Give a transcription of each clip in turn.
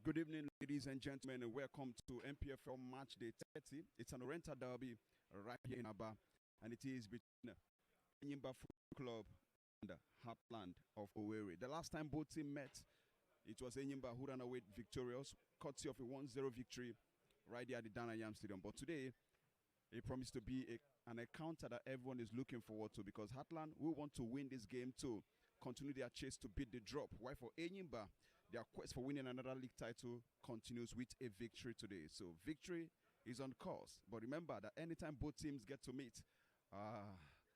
Good evening, ladies and gentlemen, and welcome to NPFL Match Day 30. It's an Oriental derby right here in Aba, and it is between Enyimba Football Club and Heartland of Owerri. The last time both teams met, it was Enyimba who ran away victorious, courtesy of a 1-0 victory right there at the Dana Yam Stadium. But today, it promised to be an encounter that everyone is looking forward to, because Heartland will want to win this game to continue their chase to beat the drop. While for Enyimba, their quest for winning another league title continues with a victory today. So victory is on course. But remember that anytime both teams get to meet,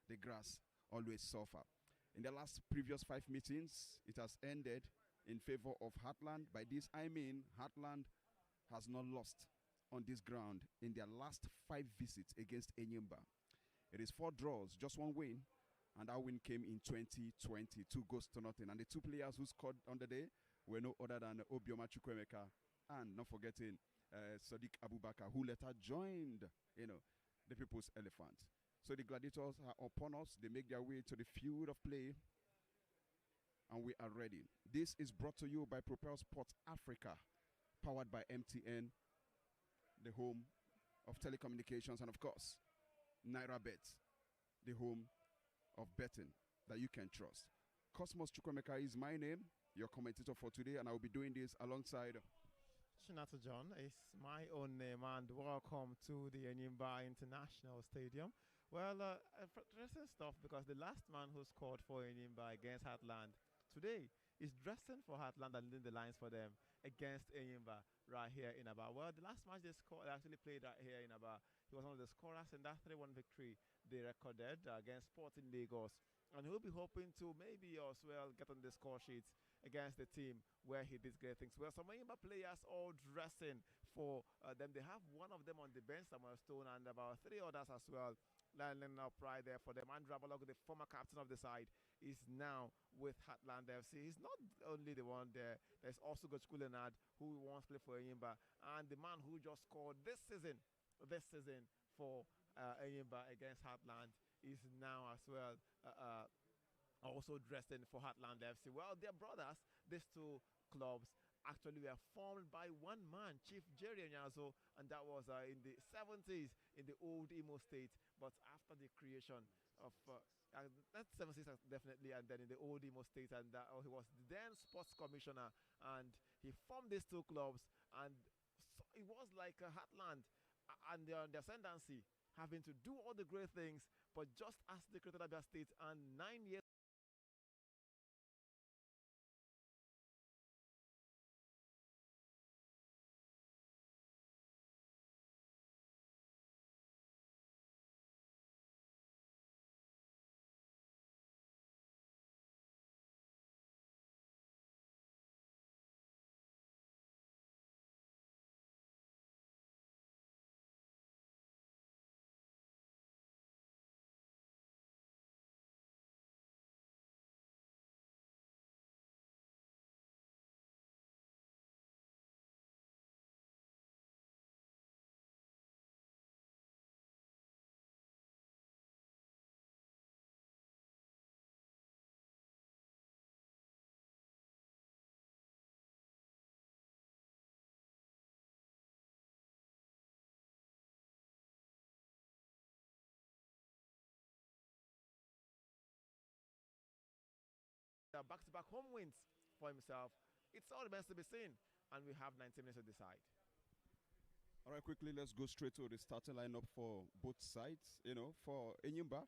the grass always suffer. In the last previous 5 meetings, it has ended in favor of Heartland. By this I mean Heartland has not lost on this ground in their last 5 visits against Enyimba. It is 4 draws, just 1 win, and that win came in 2020, 2 goals to nothing. And the 2 players who scored on the day were no other than Obioma Chukwemeka and, not forgetting, Sadiq Abubakar, who later joined, the People's Elephant. So the Gladiators are upon us. They make their way to the field of play, and we are ready. This is brought to you by Propel Sports Africa, powered by MTN, the home of telecommunications, and of course, NairaBet, the home of betting that you can trust. Cosmos Chukwemeka is my name, your commentator for today, and I will be doing this alongside Shinata John is my own name, and welcome to the Enyimba International Stadium. Well, interesting stuff, because the last man who scored for Enyimba against Heartland today is dressing for Heartland and leading the lines for them against Enyimba right here in Aba. Well, the last match they actually played right here in Aba, he was one of the scorers in that 3-1 victory they recorded against Sporting Lagos. And he'll be hoping to maybe as well get on the score sheets against the team where he did great things. Well, some Enyimba players all dressing for them. They have one of them on the bench, Samuel Stone, and about 3 others as well lining up right there for them. Andrew Abalogu, the former captain of the side, is now with Heartland FC. He's not only the one there. There's also Gochku Leonard, who once played for Enyimba, and the man who just scored this season for Enyimba against Heartland is now as well also dressing for Heartland FC. Well, they're brothers. These 2 clubs actually were formed by one man, Chief Jerry Onyazo, and that was in the 70s in the old Imo State. But after the creation of not 70s definitely, and then in the old Imo State, and he was the then sports commissioner, and he formed these 2 clubs, and so it was like Heartland and their ascendancy having to do all the great things, but just as they created Abia State, and 9 years back-to-back home wins for himself. It's all remains to be seen, and we have 90 minutes to decide. All right, quickly, let's go straight to the starting lineup for both sides. For Enyimba,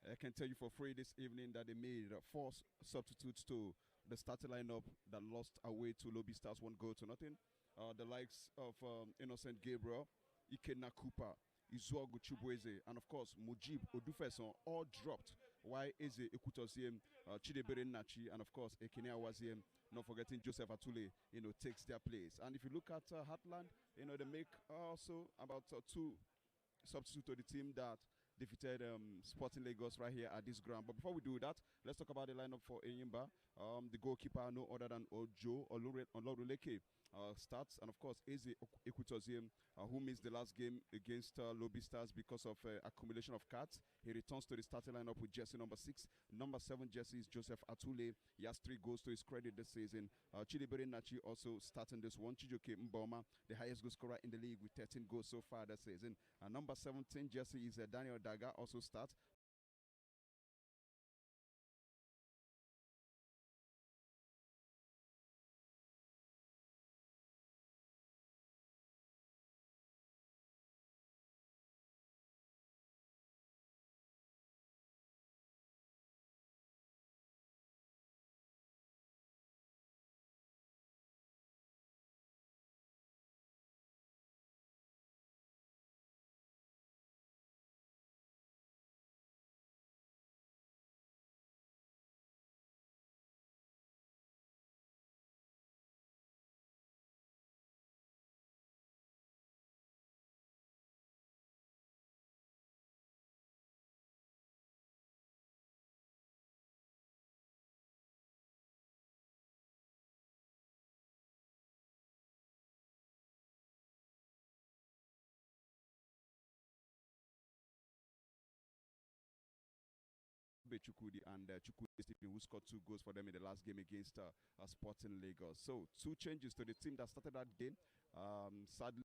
I can tell you for free this evening that they made 4 substitutes to the starting lineup that lost away to Lobby Stars 1 goal to nothing. The likes of Innocent Gabriel, Ikenna Cooper, Izuogu Chubueze, and of course Mujib Odufeson all dropped, while Eze Ekutosiem, Chidebere Nachi, and of course Ekene Awaziem, not forgetting Joseph Atule, takes their place. And if you look at Heartland, they make also about 2 substitutes to the team that defeated Sporting Lagos right here at this ground. But before we do that, let's talk about the lineup for Enyimba. The goalkeeper, no other than Ojo Oloruleke, starts, and of course, Eze Ekwutoziem, who missed the last game against Lobby Stars because of accumulation of cards. He returns to the starting lineup with jersey number 6. Number 7 jersey is Joseph Atule. He has 3 goals to his credit this season. Chidibere Nachi also starting this one. Chijoke Mboma, the highest goal scorer in the league with 13 goals so far this season. Number 17 jersey is Daniel Daga, also starts. Chukudi and Chukudi Stephen, who scored 2 goals for them in the last game against Sporting Lagos. So 2 changes to the team that started that game. Sadly,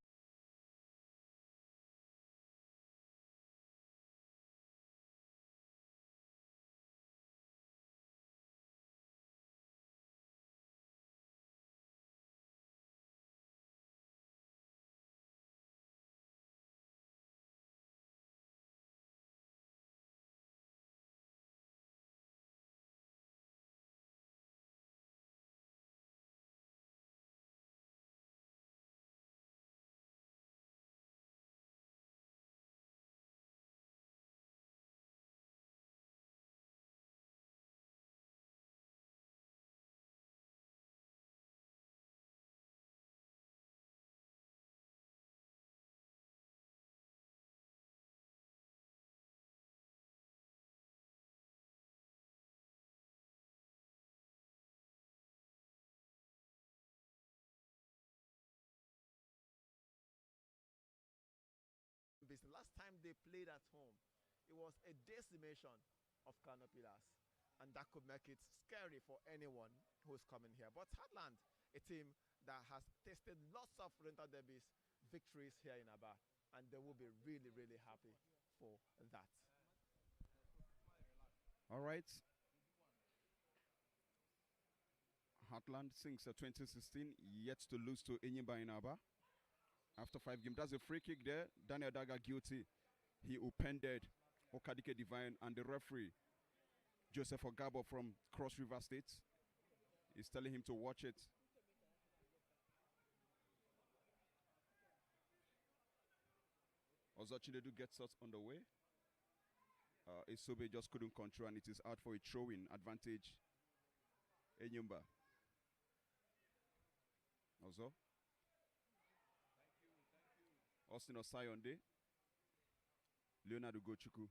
The last time they played at home, it was a decimation of Canopilas, and that could make it scary for anyone who's coming here. But Heartland, a team that has tasted lots of rental derbies, victories here in Aba, and they will be really, really happy for that. all right. Heartland since 2016, yet to lose to Enyimba in Aba. After 5 games, that's a free kick there. Daniel Daga guilty. He upended Okadike Divine, and the referee, Joseph Ogabo from Cross River State, is telling him to watch it. Ozochinedu gets us on the way. Isobe just couldn't control, and it is out for a throw-in advantage. Enyimba. Ozo. Austin Osayonde. Leonardo Gochuku.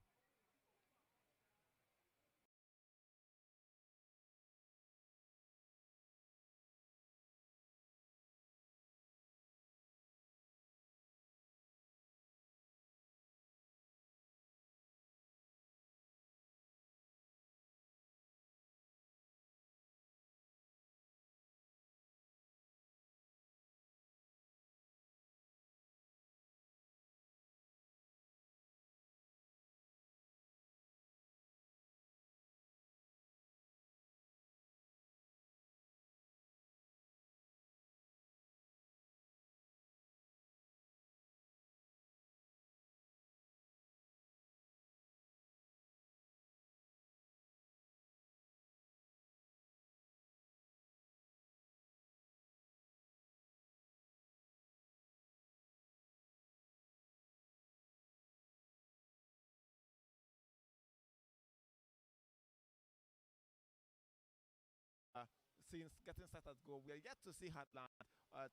Since getting set at goal, we are yet to see Heartland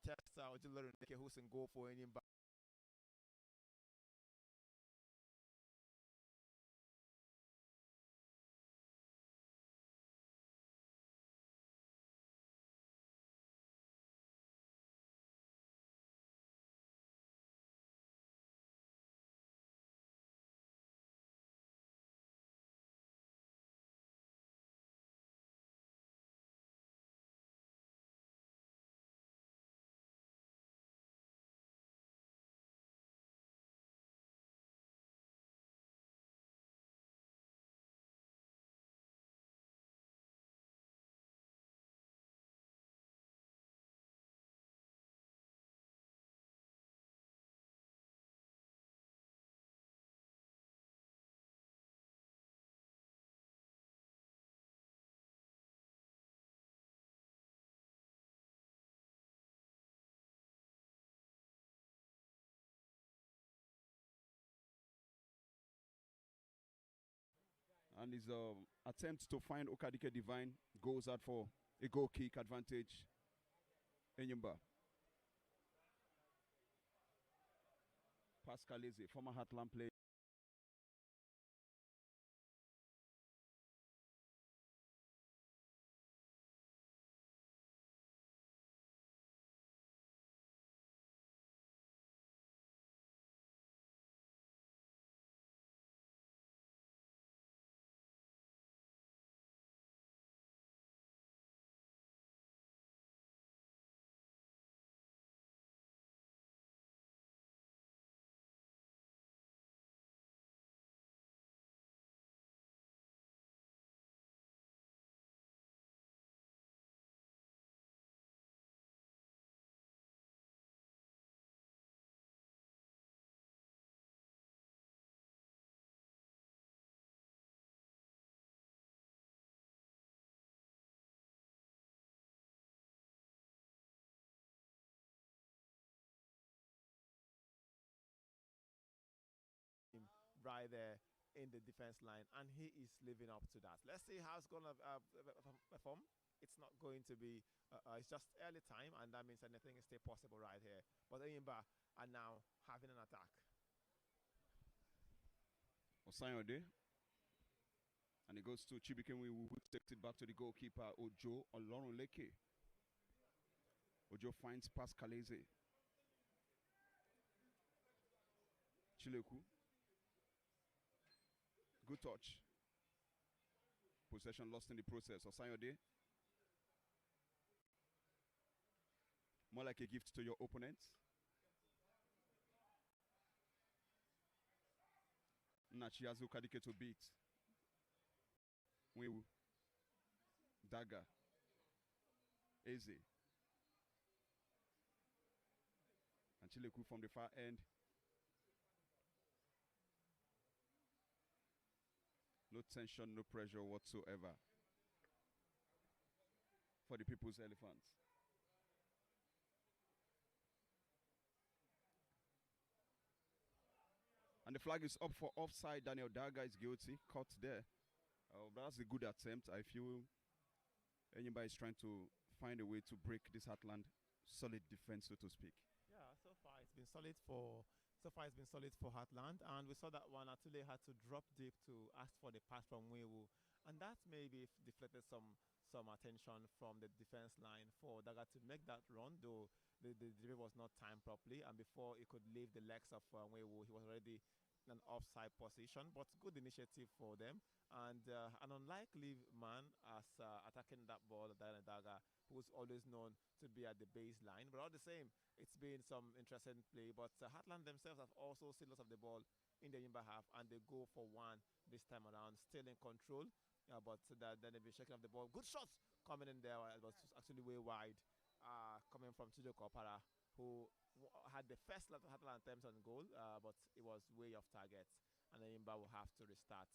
test who's in goal for Enyimba. And his attempt to find Okadike Divine goes out for a goal kick advantage. Enyimba. Pascal Eze, former Heartland player. Right there in the defense line, and he is living up to that. Let's see how it's gonna perform. It's not going to be. It's just early time, and that means anything is still possible right here. But Enyimba are now having an attack. Osayode. And it goes to Chibikenwe, who takes it back to the goalkeeper, Ojo Olorunleke. Ojo finds Pascal Eze. Chileku. Good touch. Possession lost in the process. Osayode. More like a gift to your opponent. Nachiazu Kadike to beat. Wewu. Daga. Eze. And Chileku from the far end. No tension, no pressure whatsoever for the People's Elephants. And the flag is up for offside. Daniel Daga is guilty. Caught there. But that's a good attempt. I feel Enyimba is trying to find a way to break this Heartland solid defense, so to speak. Yeah, so far it's been solid for Heartland, and we saw that one Atule had to drop deep to ask for the pass from Wewu, and that maybe deflected some attention from the defense line for Daga to make that run, though the delivery was not timed properly, and before he could leave the legs of Wewu, he was already in an offside position. But good initiative for them, and an unlikely man as attacking that ball, Daga, who's always known to be at the baseline. But all the same, it's been some interesting play. But Heartland themselves have also seen lots of the ball in the Enyimba half, and they go for one this time around, still in control. But then they've been shaking off the ball. Good shots coming in there. It was actually way wide, coming from Chido Kopara, who had the first lot of Heartland attempts on goal, but it was way off target, and Enyimba will have to restart.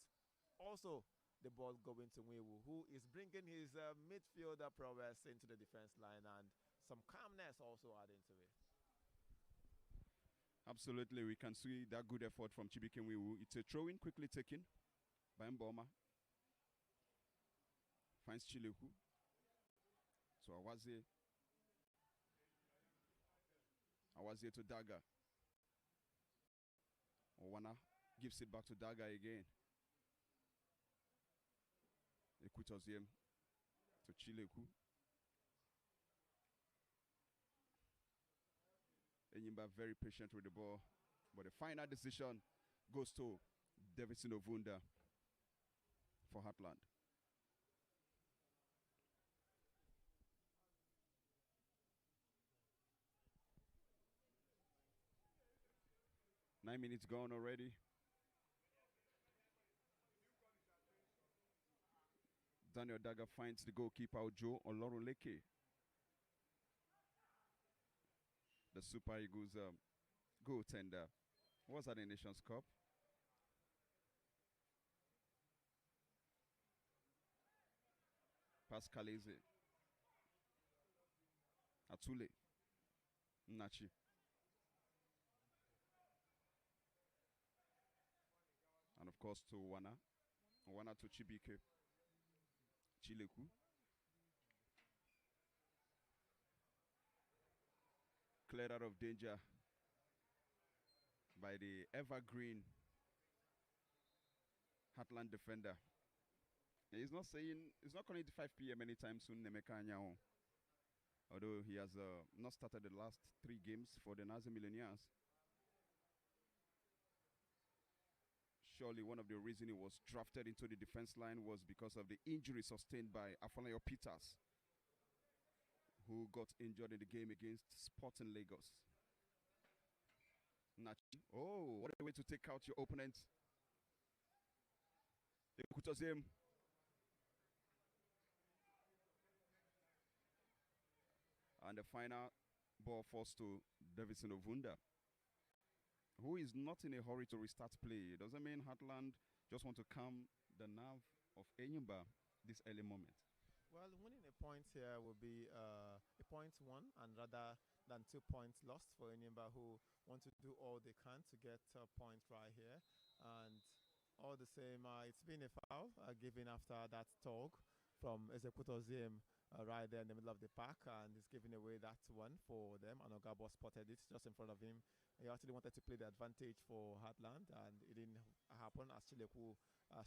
Also, the ball going to Wewu, who is bringing his midfielder prowess into the defense line, and some calmness also adding to it. Absolutely, we can see that good effort from Chibikenwe. It's a throw-in quickly taken by Mboma. Finds Chileku. So Awazie to Daga. Owana gives it back to Daga again. Equitosium to Chileku. Enyimba very patient with the ball, but the final decision goes to Davidson Ovunda for Heartland. Nine minutes gone already. Daniel Daga finds the goalkeeper Ojo Olorunleke. The Super Eagles goaltender. What was that in Nations Cup? Pascal Eze. Atule. Nachi. And of course to Wana. Wana to Chibike. Chileku. Cleared out of danger by the evergreen Heartland defender. He's not calling it 5 p.m. anytime soon, Nemeka Anyao. Although he has not started the last 3 games for the Nazi Millionaires. Surely one of the reasons he was drafted into the defense line was because of the injury sustained by Afolayo Peters, who got injured in the game against Sporting Lagos. Oh, what a way to take out your opponent. Ekutozem. And the final ball falls to Davison Ovunda, who is not in a hurry to restart play. It doesn't mean Heartland just want to calm the nerve of Enyimba this early moment. Well, winning a point here will be a point won, and rather than 2 points lost for Enyimba, who want to do all they can to get a point right here. And all the same, it's been a foul given after that talk from Ezekutoziem right there in the middle of the park, and he's giving away that one for them. And Ogabo spotted it just in front of him. He actually wanted to play the advantage for Heartland, and it didn't happen as Chileku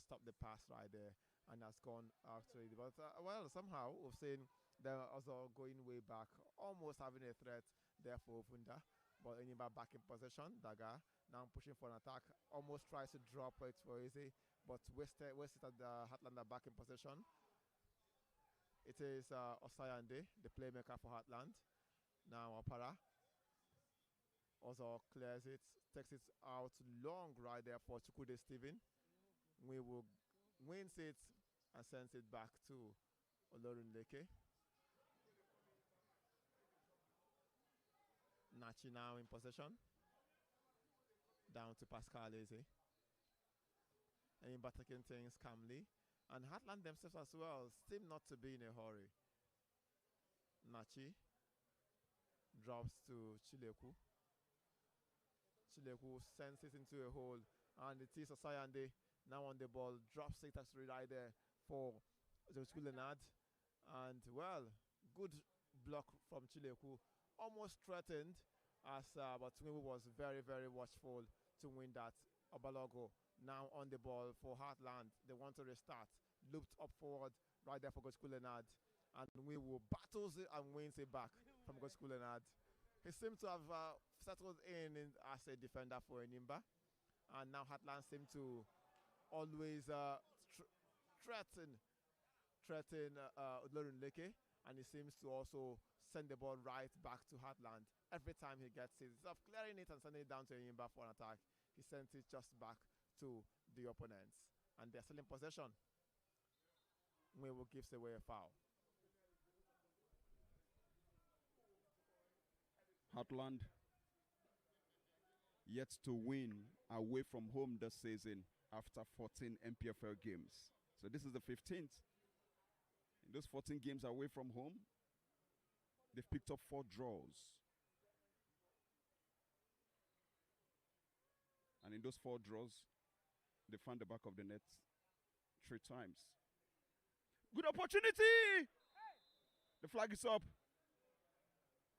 stopped the pass right there and has gone after it. But well, somehow we've seen they're also going way back, almost having a threat there for Ovunda. But Enyimba back in possession. Daga now pushing for an attack, almost tries to drop it for easy, but wasted at the Heartland back in possession. It is Osayande, the playmaker for Heartland. Now Opara also clears it, takes it out long right there for Chukwude Steven. We will wins it and sends it back to Olorunleke. Nachi now in possession. Down to Pascal Eze. Enyimba taking things calmly. And Heartland themselves as well seem not to be in a hurry. Nachi drops to Chileku. Chileku sends it into a hole, and it is Osayande now on the ball, drops it actually right there for Leonard. And well, good block from Chileku, almost threatened as but Tungu was very, very watchful to win that. Obalogo now on the ball for Heartland. They want to restart. Looped up forward right there for Gochku Leonard. And we will battles it and wins it back from Gochku Leonard. He seems to have settled in as a defender for Enyimba. And now Heartland seem to always threaten Olorunleke. And he seems to also send the ball right back to Heartland every time he gets it. Instead of clearing it and sending it down to Enyimba for an attack, he sends it just back to the opponents. And they're still in possession. Mwewu gives away a foul. Heartland yet to win away from home this season after 14 NPFL games. So this is the 15th. In those 14 games away from home, they've picked up 4 draws. And in those 4 draws, they found the back of the net 3 times. Good opportunity! The flag is up.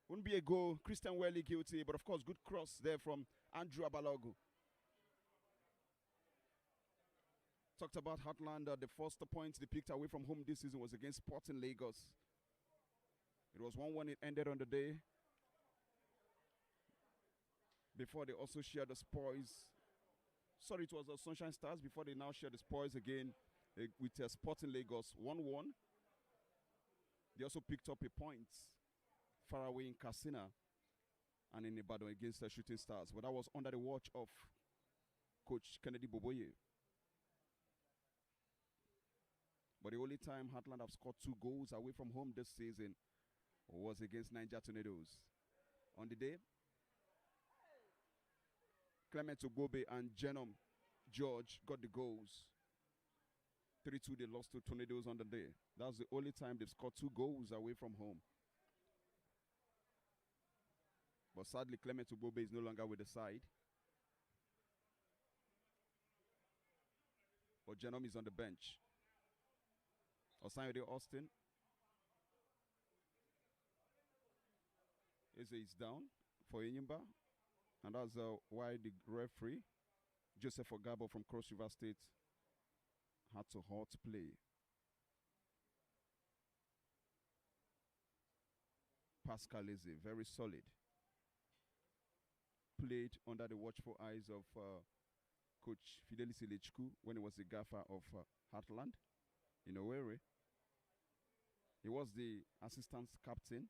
Wouldn't be a goal. Christian Welly guilty, but of course, good cross there from Andrew Abalogu. Talked about Heartland. The first point they picked away from home this season was against Sporting Lagos. It was 1-1. It ended on the day. Before they also shared the spoils. Sorry, it was the Sunshine Stars before they now share the spoils again with Sporting Lagos 1-1. They also picked up a point far away in Katsina and in Ibadan against the Shooting Stars. But that was under the watch of Coach Kennedy Boboye. But the only time Heartland have scored 2 goals away from home this season was against Niger Tornadoes. On the day, Clement Ogbobe and Jenom George got the goals. 3-2 they lost to Tornadoes on the day. That's the only time they've scored 2 goals away from home. But sadly, Clement Ogbobe is no longer with the side. but Genome is on the bench. Osanyode Austin. Eze is down for Enyimba. And that's why the referee, Joseph Ogabo from Cross River State, had to halt play. Pascal Eze, very solid. Played under the watchful eyes of Coach Fidelis Ilechku when he was the gaffer of Heartland in Owerri. He was the assistant captain.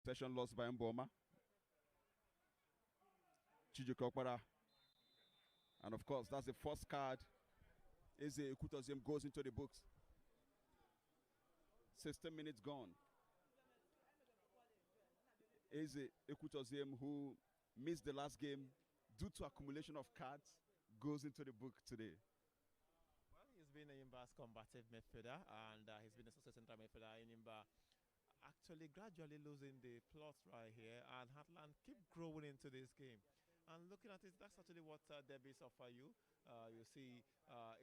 Session lost by Mboma. Chijioke Okpara. And of course, that's the first card. Eze Ekutoziem goes into the books. 16 minutes gone. Eze Ekutoziem, who missed the last game due to accumulation of cards, goes into the book today. Well, he's been Enyimba's combative midfielder, and he's been a success central midfielder. Enyimba actually gradually losing the plot right here, and Heartland keep growing into this game. And looking at it, that's actually what derbies offer you. You see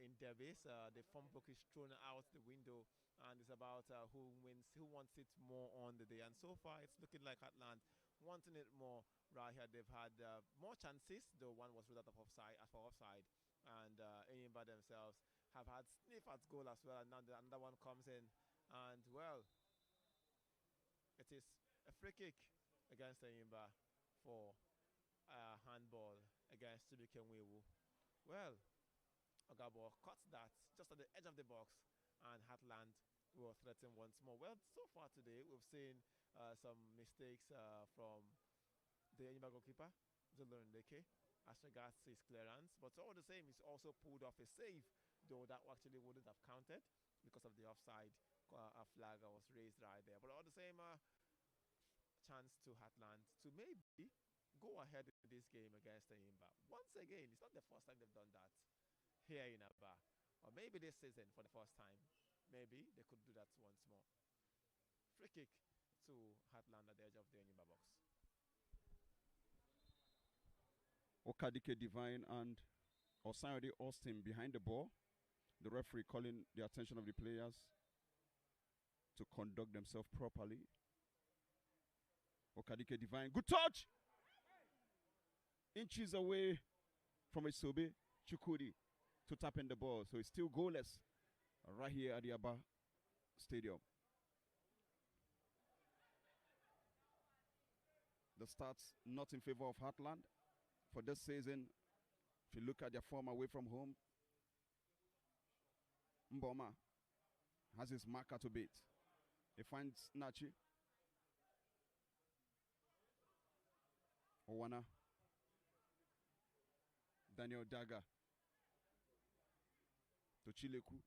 in derbies, the form book is thrown out the window, and it's about who wins, who wants it more on the day. And so far, it's looking like Heartland wanting it more right here. They've had more chances, though one was ruled out of offside, for offside. And Enyimba themselves have had sniff at goal as well, and now another one comes in. And, well, it is a free kick against Enyimba for handball against Chibuike. Well, Ogabo caught that just at the edge of the box, and Heartland will threaten once more. Well, so far today, we've seen some mistakes from the Enyimba goalkeeper, Zulu Ndeke, as regards his clearance. But all the same, he's also pulled off a save, though that actually wouldn't have counted because of the offside flag that was raised right there. But all the same, chance to Heartland to maybe go ahead in this game against Enyimba. Once again, it's not the first time they've done that here in Aba. Or maybe this season for the first time. Maybe they could do that once more. Free kick to Heartland at the edge of the Enyimba box. Okadike Divine and Osanyode Austin behind the ball. The referee calling the attention of the players to conduct themselves properly. Okadike Divine, good touch! Inches away from Isobe Chukudi to tap in the ball. So it's still goalless right here at the Aba Stadium. The starts not in favor of Heartland for this season. If you look at their form away from home, Mboma has his marker to beat. He finds Nachi. Owana. Daniel Daga. To Chileku.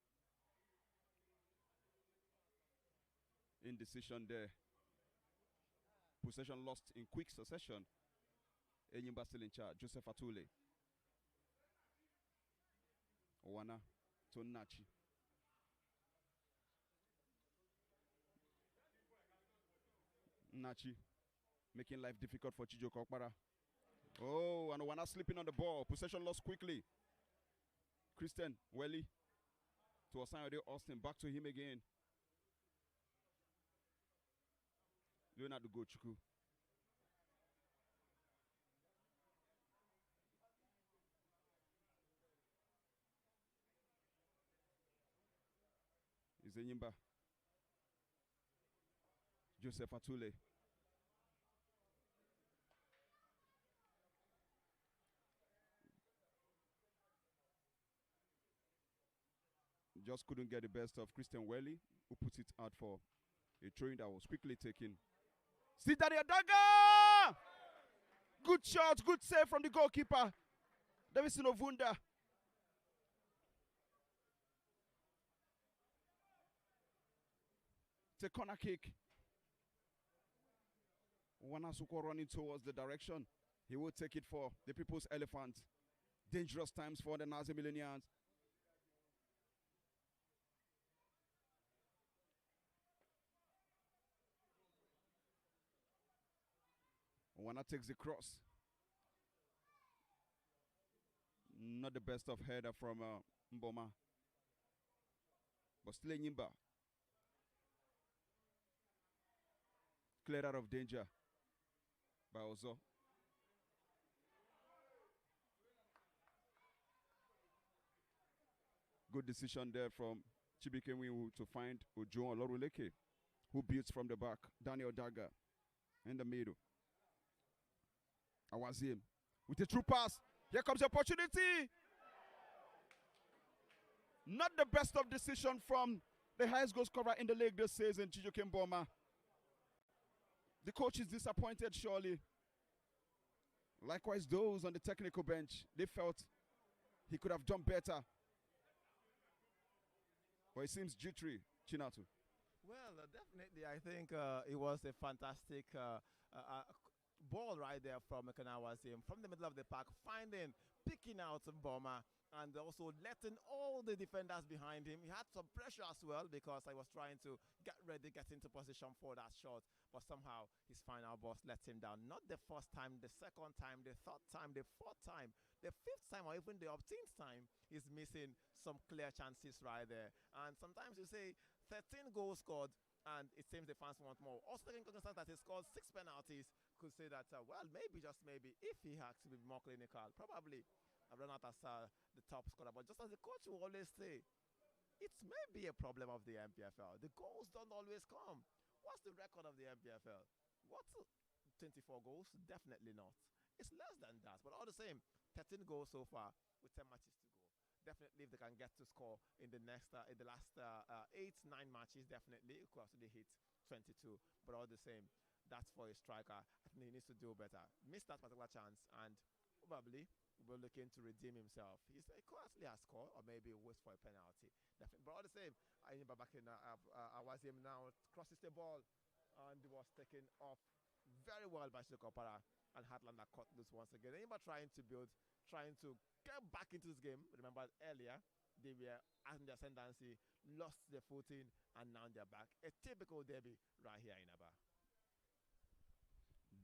Indecision there. Possession lost in quick succession. Enyimba still in charge. Joseph Atule. Owana to Nachi. Nachi making life difficult for Chijioke Okpara. Oh, and Owana slipping on the ball. Possession lost quickly. Christian Welly to Osanyode Austin. Back to him again. Leonardo Gochuku. Is Enyimba. Joseph Atule. Just couldn't get the best of Christian Welly, who put it out for a throw-in that was quickly taken. See Daniel Daga! Good shot, good save from the goalkeeper, Davison Ovunda. It's a corner kick. Wanasuko running towards the direction. He will take it for the People's Elephant. Dangerous times for the Nazi Millionaires. Wana takes the cross. Not the best of header from Mboma. But still Enyimba. Cleared out of danger by Ozo. Good decision there from Chibike Winwu to find Ojo Oloruleke, who beats from the back. Daniel Daga in the middle. Awazim with a true pass. Here comes the opportunity. Not the best of decision from the highest goal scorer in the league this season, Chijoke Mboma. The coach is disappointed, surely. Likewise, those on the technical bench, they felt he could have done better. But it seems jittery, Chinatu. Well, definitely, I think it was a fantastic ball right there from Kanawazim from the middle of the park, picking out Mboma, and also letting all the defenders behind him. He had some pressure as well because I was trying to get into position for that shot, but somehow his final boss let him down. Not the first time, the second time, the third time, the fourth time, the fifth time, or even the 18th time, he's missing some clear chances right there. And sometimes you say 13 goals scored, and it seems the fans want more. Also taking cognizance that he scored 6 penalties, could say that, well, maybe, just maybe, if he had to be more clinical, probably I've run out as the top scorer. But just as the coach will always say, it may be a problem of the NPFL. The goals don't always come. What's the record of the NPFL? What's 24 goals? Definitely not. It's less than that. But all the same, 13 goals so far with 10 matches to go. Definitely, if they can get to score in the next, in the last 8-9 matches, definitely, of course, they hit 22. But all the same, that's for a striker. I think he needs to do better. Missed that particular chance, and probably will looking to redeem himself. He actually has scored, or maybe waits for a penalty. Definitely. But all the same, Enyimba back in Awazim now crosses the ball, and it was taken off very well by Shikopara, and Heartland are caught loose once again. Enyimba trying to get back into this game. Remember earlier, they were in the ascendancy, lost their footing, and now they're back. A typical derby right here in Aba.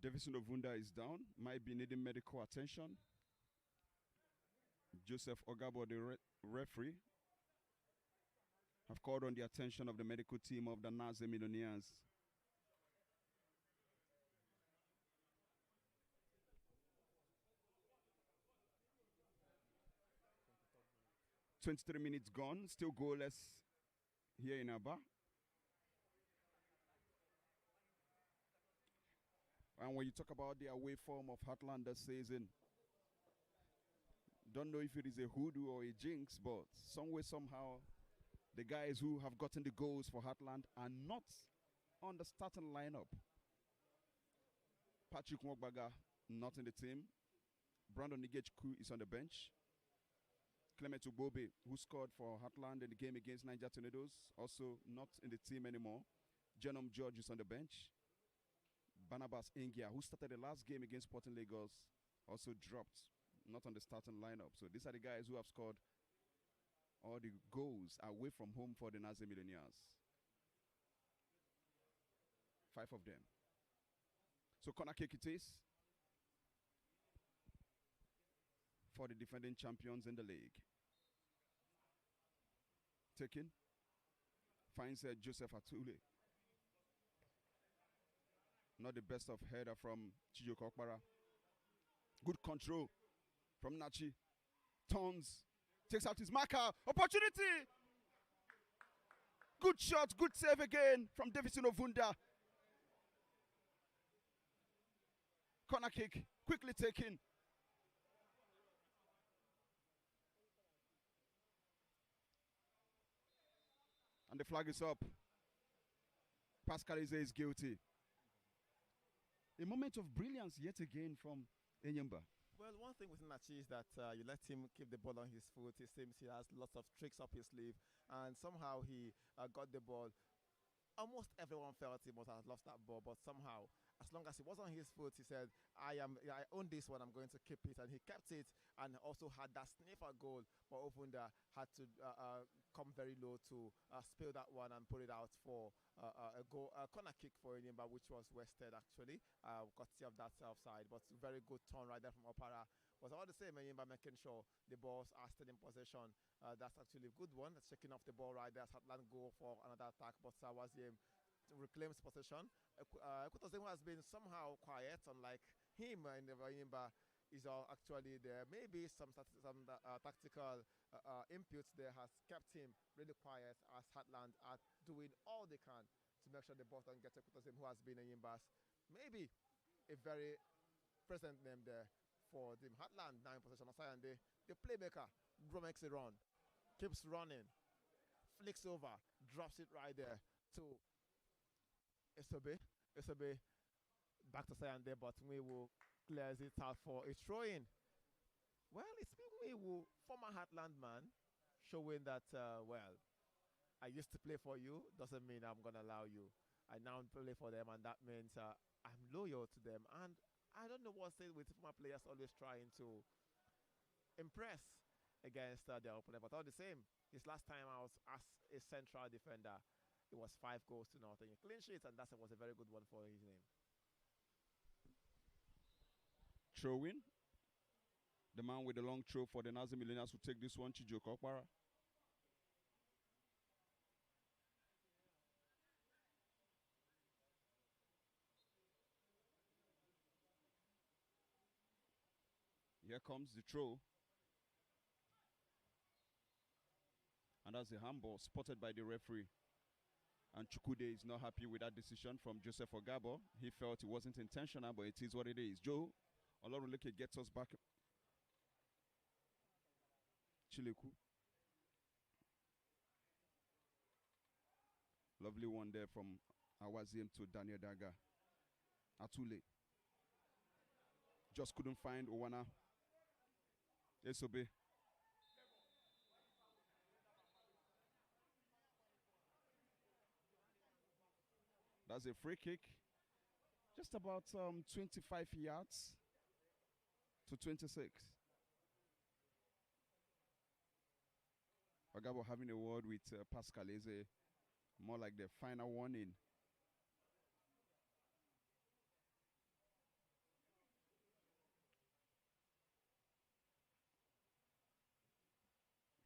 Davison Ovunda is down, might be needing medical attention. Joseph Ogabo, the referee, have called on the attention of the medical team of the Nazi Millionaires. "23 minutes gone, still goalless here in Aba." And when you talk about the away form of Heartland this season, don't know if it is a hoodoo or a jinx, but some way, somehow, the guys who have gotten the goals for Heartland are not on the starting lineup. Patrick Mwagbaga, not in the team. Brandon Nigechku is on the bench. Clement Ubobe, who scored for Heartland in the game against Niger Tornadoes, also not in the team anymore. Jenom George is on the bench. Barnabas Engia, who started the last game against Sporting Lagos, also dropped, not on the starting lineup. So these are the guys who have scored all the goals away from home for the Nazi Millionaires. 5 of them. So corner kick it is for the defending champions in the league. Taken. Finds Joseph Atule. Not the best of header from Chijoko Okpara. Good control from Nachi. Turns. Takes out his marker. Opportunity! Good shot. Good save again from Davison Ovunda. Corner kick. Quickly taken. And the flag is up. Pascal Eze is guilty. A moment of brilliance yet again from Enyimba. Well, one thing with Nachi is that you let him keep the ball on his foot. It seems he has lots of tricks up his sleeve, and somehow he got the ball. Almost everyone felt he must have lost that ball, but somehow, as long as he was on his foot, he said, I own this one, I'm going to keep it. And he kept it and also had that sniffer goal, but Ovunda had to come very low to spill that one and put it out for a corner kick for Enyimba, which was wasted actually. Courtesy of that side, but very good turn right there from Opara. But all the same, Enyimba making sure the balls are still in possession. That's actually a good one. That's checking off the ball right there. Heartland go for another attack, but Sawaziem reclaims possession. Ekutozim has been somehow quiet, unlike him in the Enyimba is actually there. Maybe some tactical inputs there has kept him really quiet as Heartland are doing all they can to make sure the ball don't get Ekutozim, who has been Enyimba's maybe a very present name there for the Heartland now in possession of Sayande. The playmaker makes a run, keeps running, flicks over, drops it right there to Esobe. Esobe back to Sayande, but we will clears it out for a throw-in. Well, it's Mwiwu, former Heartland man, showing that, well, I used to play for you, doesn't mean I'm going to allow you. I now play for them, and that means I'm loyal to them. And I don't know what's it with former players always trying to impress against their opponent, but all the same, his last time out as a central defender, it was 5 goals to nothing. A clean sheet, and that was a very good one for his name. Throw in. The man with the long throw for the Nazi Millionaires will take this one, Chijoko Okpara. Here comes the throw. And that's a handball spotted by the referee. And Chukwude is not happy with that decision from Joseph Ogabo. He felt it wasn't intentional, but it is what it is. Joe Olorunleke gets us back. Chileku. Lovely one there from Awaziem to Daniel Daga. Atule. Just couldn't find Owana. Esobe. That's a free kick. Just about 25 yards to 26. Ogabo having a word with Pascal Eze. More like the final warning.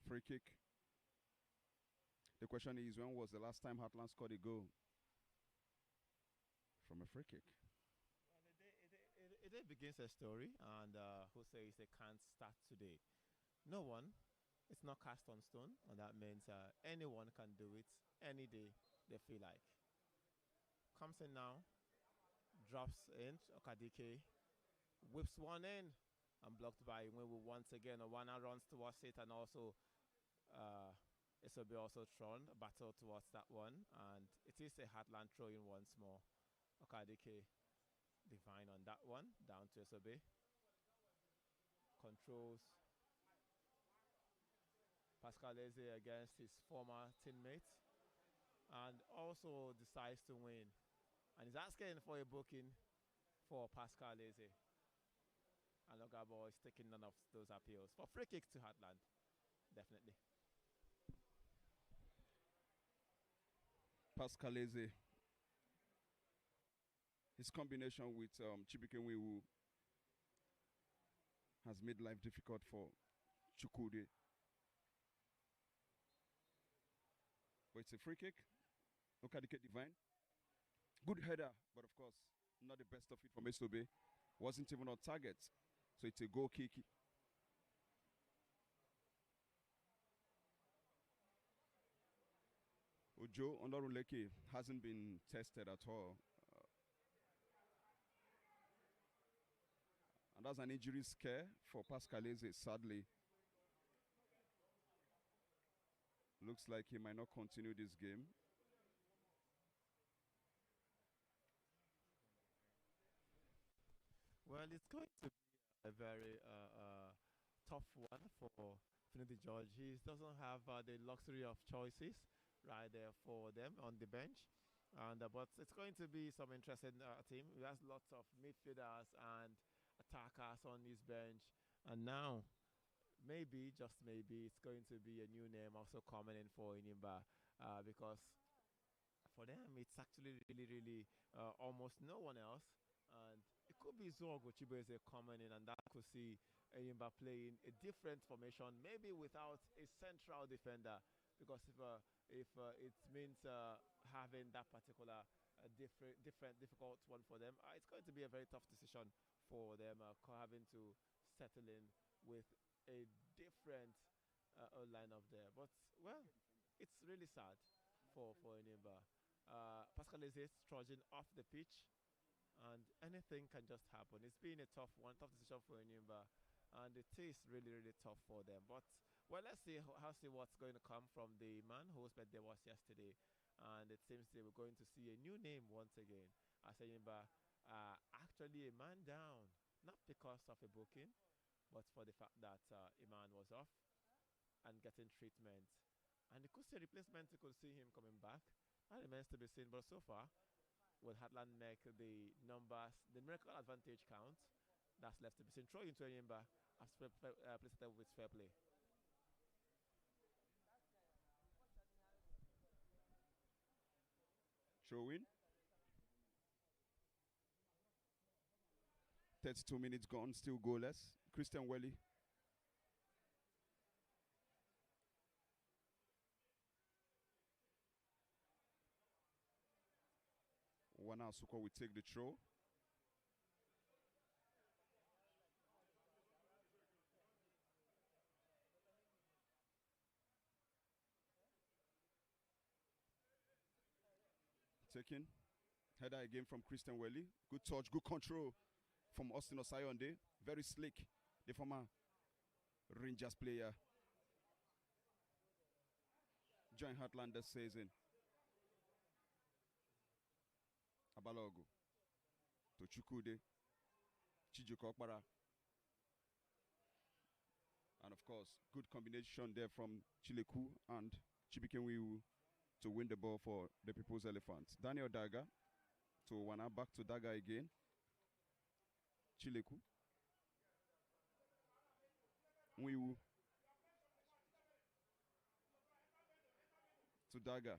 Free kick. The question is, when was the last time Heartland scored a goal from a free kick? It begins a story, and who says they can't start today? No one. It's not cast on stone, and that means anyone can do it any day they feel like. Comes in now, drops in, Okadike, whips one in, and blocked by Mwewu once again. Owana runs towards it, and also Isobe also thrown, battle towards that one, and it is a Heartland throw-in once more. Okadike divine on that one, down to Isobe. Controls Pascal Eze against his former teammate, and also decides to win. And he's asking for a booking for Pascal Eze. And Ogabo is taking none of those appeals. For free kicks to Heartland, definitely. Pascal Eze. His combination with Chibike Mwewu has made life difficult for Chukwude. But it's a free kick. Okadike divine. Good header, but of course, not the best of it from Esobe. Wasn't even on target. So it's a goal kick. Ojo Olorunleke hasn't been tested at all. And that's an injury scare for Pascal Eze, sadly. Looks like he might not continue this game. Well, it's going to be a very tough one for Finidi George. He doesn't have the luxury of choices right there for them on the bench. And but it's going to be some interesting team. He has lots of midfielders and attackers on his bench. And now, maybe, just maybe, it's going to be a new name also coming in for Enyimba because for them, it's actually really almost no one else. And it could be Zorgo Chibeze coming in, and that could see Enyimba playing a different formation, maybe without a central defender, because if it means having that particular different difficult one for them, it's going to be a very tough decision for them having to settle in with a different lineup there. But well, it's really sad for Enyimba. Pascal is trudging off the pitch, and anything can just happen. It's been a tough one, tough decision for Enyimba, and it is really tough for them. But well, let's see see what's going to come from the man whose birthday was yesterday, and it seems they were going to see a new name once again. As Enyimba, actually a man down, not because of a booking, but for the fact that Iman was off and getting treatment. And it could see a replacement, you could see him coming back. That remains to be seen, but so far, will Heartland make the numbers, the miracle advantage count? That's left to be seen. Throw into Enyimba as placed with fair play. Throw in. 32 minutes gone, still goalless. Christian Welly. Wana Suko will take the throw. Taken. Header again from Christian Welly. Good touch, good control from Austin Osayonde. Very slick. The former Rangers player. Join Heartland this season. Abalogo. To Chukwude. Chijuko Okpara. And of course, good combination there from Chileku and Chibikenwiu to win the ball for the People's Elephants. Daniel Daga to Wana, back to Daga again. Chileku. Wiwu to Daga.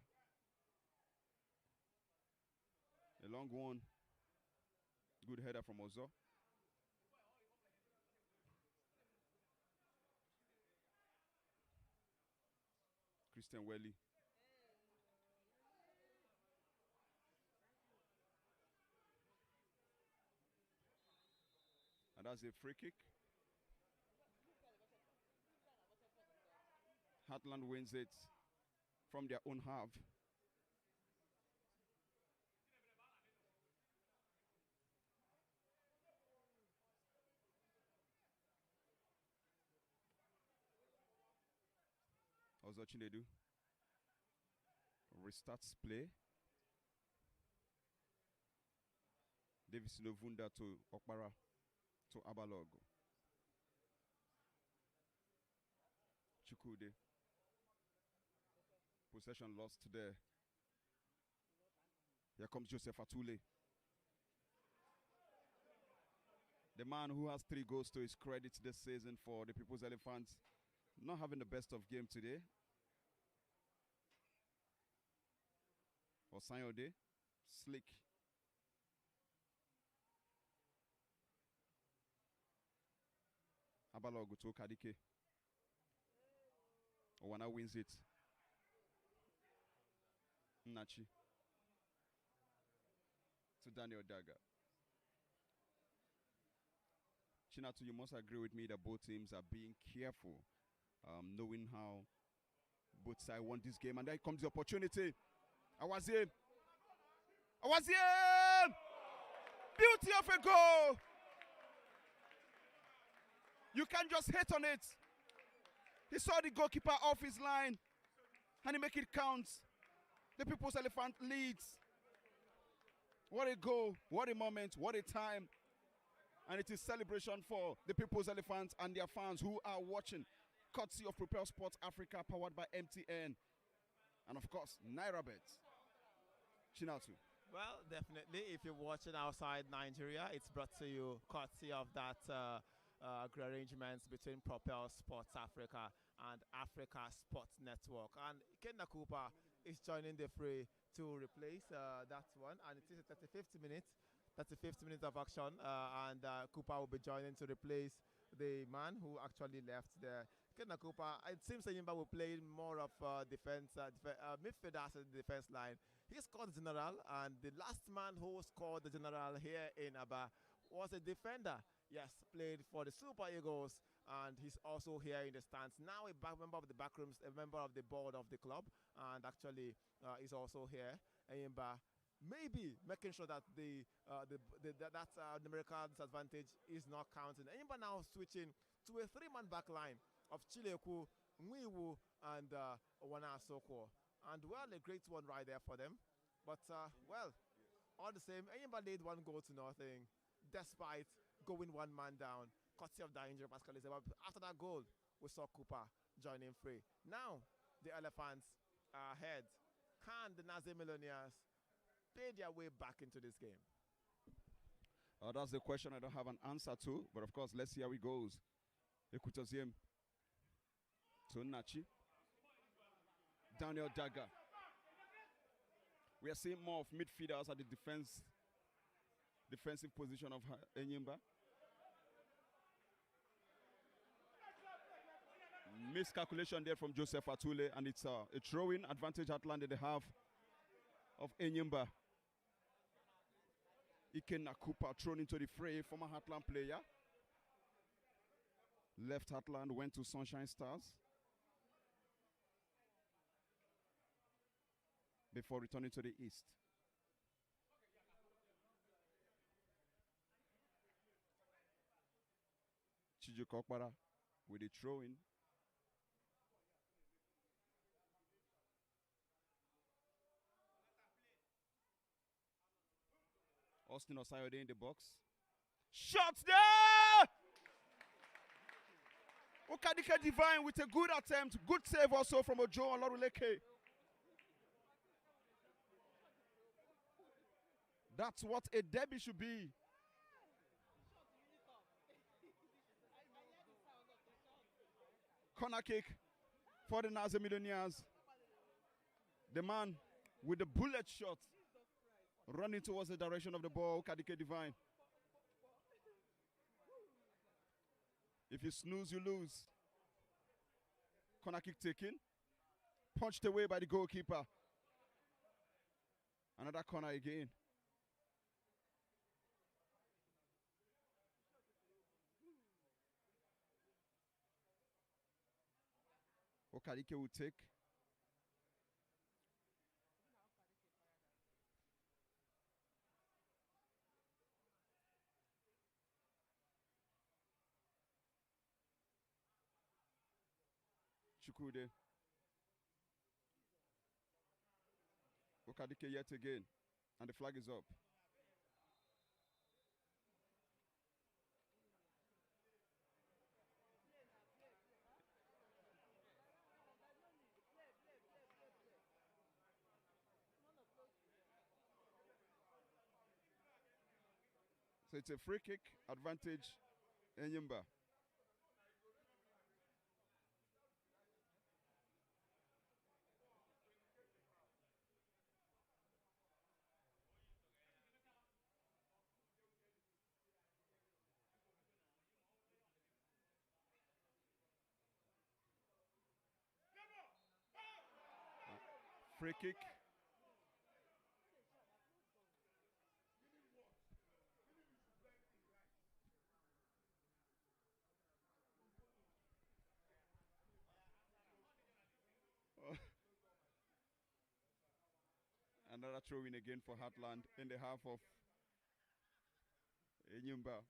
A long one. Good header from Ozo. Christian Welly. And that's a free kick. Heartland wins it from their own half. Ozo Chinedu restarts play. Davis Novunda to Okpara to Abalogo. Chukwude. Possession lost there. Here comes Joseph Atule. The man who has 3 goals to his credit this season for the People's Elephants. Not having the best of game today. Osayode. Slick. Abalogo to Kadike. Owana wins it. Nachi. To Daniel Daga. Chinatu, you must agree with me that both teams are being careful, knowing how both sides want this game. And then comes the opportunity. I was here. Beauty of a goal. You can't just hit on it. He saw the goalkeeper off his line And he make it count. The People's Elephant leads. What a goal, what a moment, what a time. And it is celebration for the People's Elephants and their fans who are watching. Courtesy of Propel Sports Africa, powered by MTN. And of course, NairaBet. Chinatu. Well, definitely. If you're watching outside Nigeria, it's brought to you courtesy of that arrangements between Propel Sports Africa and Africa Sports Network. And Kenda Cooper is joining the fray to replace that one. And it is a 35th minute. That's the 50 minutes of action. And Cooper will be joining to replace the man who actually left there. Kenda Cooper, it seems Enyimba will play more of midfield as a defense line. He scored the general, and the last man who scored the general here in Aba was a defender. Yes, played for the Super Eagles, and he's also here in the stands. Now a member of the backrooms, a member of the board of the club, and actually is also here. Enyimba maybe making sure that the numerical disadvantage is not counting. Enyimba now switching to a three-man back line of Chileku, Nwiwu, and Owana Soko. And well, a great one right there for them. But well, all the same, Enyimba laid one goal to nothing, despite going one man down, courtesy of that injury, Pascal Izeba. After that goal, we saw Cooper joining free. Now, the Elephants are ahead. Can the Nazi Millionaires pay their way back into this game? That's the question I don't have an answer to, but of course, let's see how it goes. Ekutoziem, Tonachi, Daniel Dagger. We are seeing more of midfielders at the defensive position of Enyimba. Miscalculation there from Joseph Atule, and it's a throw-in advantage Heartland in the half of Enyimba. Ikenna Cooper thrown into the fray, former Heartland player. Left Heartland, went to Sunshine Stars before returning to the East. Chiju Kokpara with a throw-in. Austin Osayode in the box. Shots there! Okadike Divine with a good attempt. Good save also from Ojo Oloruleke. That's what a derby should be. Corner kick for the Nazi Millionaires. The man with the bullet shot running towards the direction of the ball, Okadike Divine. If you snooze, you lose. Corner kick taken. Punched away by the goalkeeper. Another corner again. Okadike will take. Chukwude. Okadike yet again. And the flag is up. So it's a free kick advantage, Enyimba. Free kick. Another throw in again for Heartland in the half of Enyimba.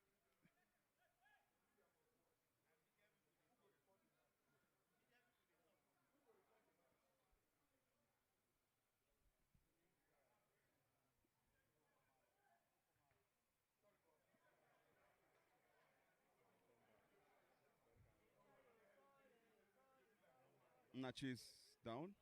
Nachi is down.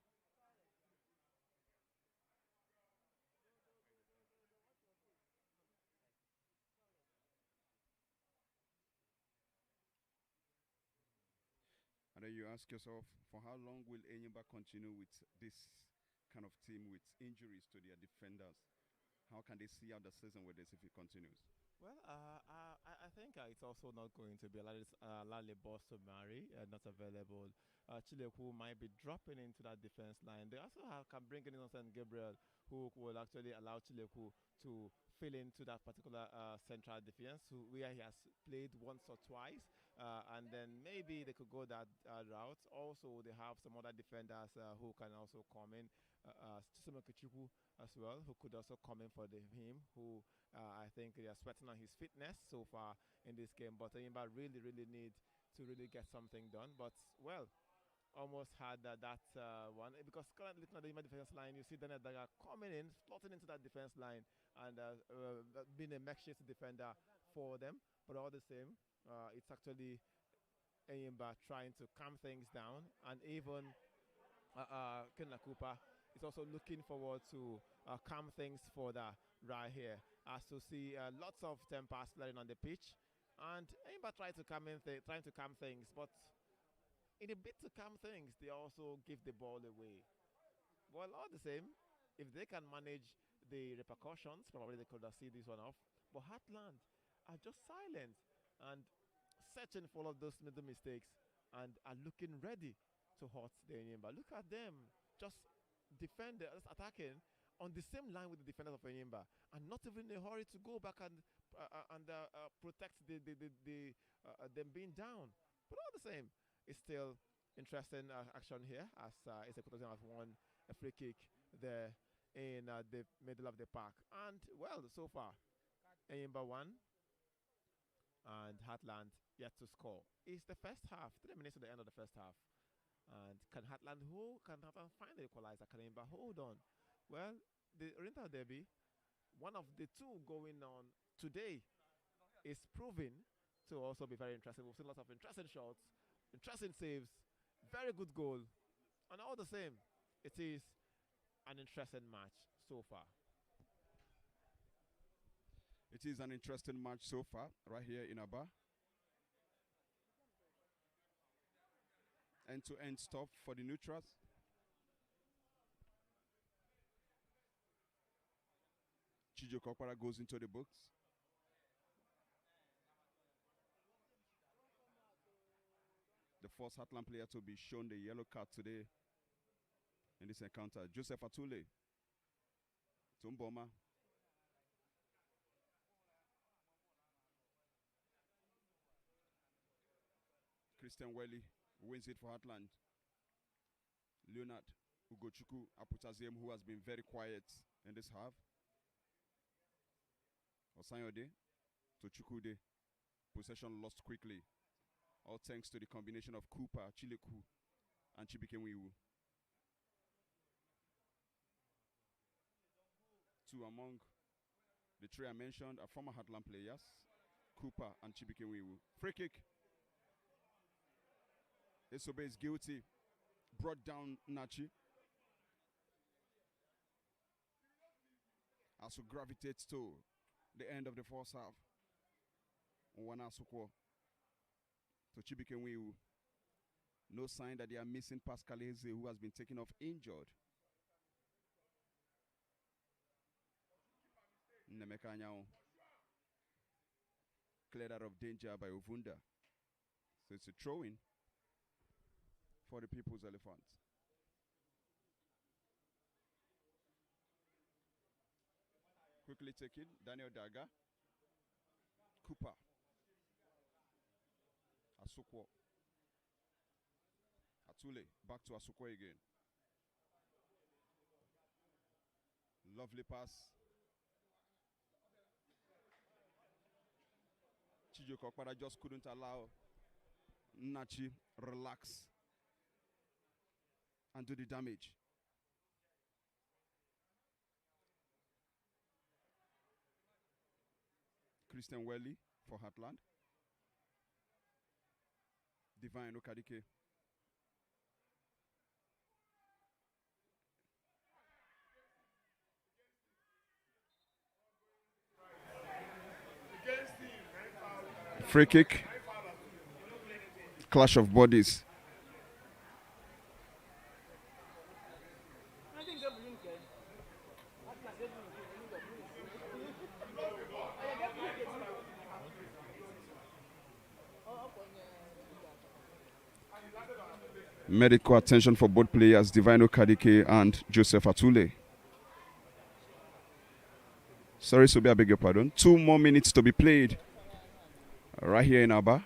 And then you ask yourself, for how long will Enyimba continue with this kind of team with injuries to their defenders? How can they see out the season with this if it continues? Well, I think it's also not going to be Lale Boss to marry, not available. Chileku might be dropping into that defense line. They also can bring in Innocent Gabriel, who will actually allow Chileku to fill into that particular central defense, where he has played once or twice. And then maybe they could go that route. Also, they have some other defenders who can also come in. Chisimo Kichuku as well, who could also come in for him, who I think they are sweating on his fitness so far in this game. But Enyimba really, really need to really get something done. But, well, almost had that one. Because currently looking at the Enyimba defense line, you see Daniel Daga coming in, slotting into that defense line and being a makeshift defender for them. But all the same, it's actually Enyimba trying to calm things down. And even Kenna Cooper is also looking forward to calm things further right here. As to see lots of tempers flaring on the pitch, and Enyimba trying to calm things, but in a bit to calm things, they also give the ball away. Well, all the same, if they can manage the repercussions, probably they could have seen this one off. But Heartland are just silent and searching for all of those little mistakes and are looking ready to hurt the Enyimba. Look at them, just just attacking on the same line with the defenders of Enyimba, and not even in a hurry to go back and protect them being down. But all the same, it's still interesting action here as Executive have won a free kick there in the middle of the park. And well, so far, Enyimba won and Heartland yet to score. It's the first half, 3 minutes to the end of the first half. And can Heartland find the equalizer? Can Enyimba hold on? Well, the Oriental Derby, one of the two going on today, is proving to also be very interesting. We've seen lots of interesting shots, interesting saves, very good goal. And all the same, it is an interesting match so far. It is an interesting match so far, right here in Aba. End-to-end stop for the neutrals. Chijo Kokpara goes into the books. The first Heartland player to be shown the yellow card today in this encounter. Joseph Atule. Tumboma. Christian Welly wins it for Heartland. Leonard Ugochukwu Aputaziem, who has been very quiet in this half. Osanyode to Chukwude. Possession lost quickly. All thanks to the combination of Cooper, Chileku, and Chibikenwiwu. Two among the three I mentioned are former Heartland players, Cooper and Chibikenwiwu. Free kick. Esobe is guilty. Brought down Nachi. As we gravitate to the end of the first half. Wana Sukwo to Chibikenwiwu. No sign that they are missing Pascal Eze, who has been taken off injured. Nemeka Anyao cleared out of danger by Ovunda. So it's a throw-in for the People's Elephants. Quickly taken, Daniel Daga. Cooper. Asukwo. Atule, back to Asukwo again. Lovely pass. Chijo Kokpara just couldn't allow Nachi relax and do the damage. Christian Welly for Heartland. Divine Okadike. Free kick. Clash of bodies. Medical attention for both players, Divino Kadike and Joseph Atule. Sorry, Sobi, I beg your pardon. 2 more minutes to be played right here in Aba.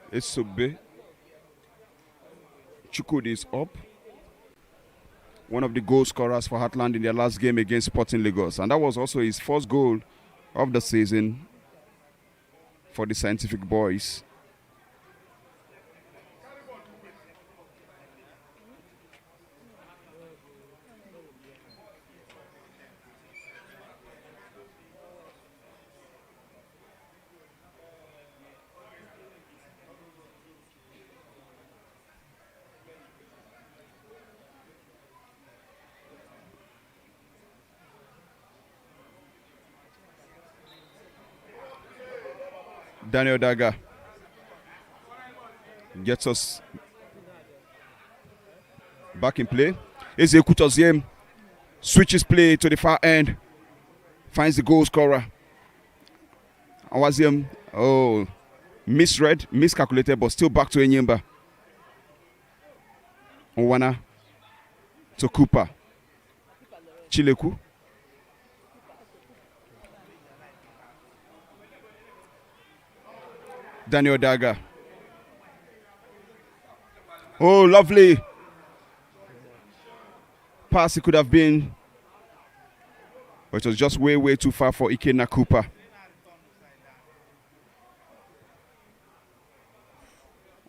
It's Sobe. Chukwudi is up. One of the goal scorers for Heartland in their last game against Sporting Lagos. And that was also his first goal of the season for the Scientific Boys. Daniel Daga gets us back in play. Ezekutoziem switches play to the far end, finds the goal scorer. Awaziem, misread, miscalculated, but still back to Enyimba. Owana to Cooper. Chileku. Daniel Daga. Oh, lovely. Pass it could have been, but it was just way, way too far for Ikenna Cooper.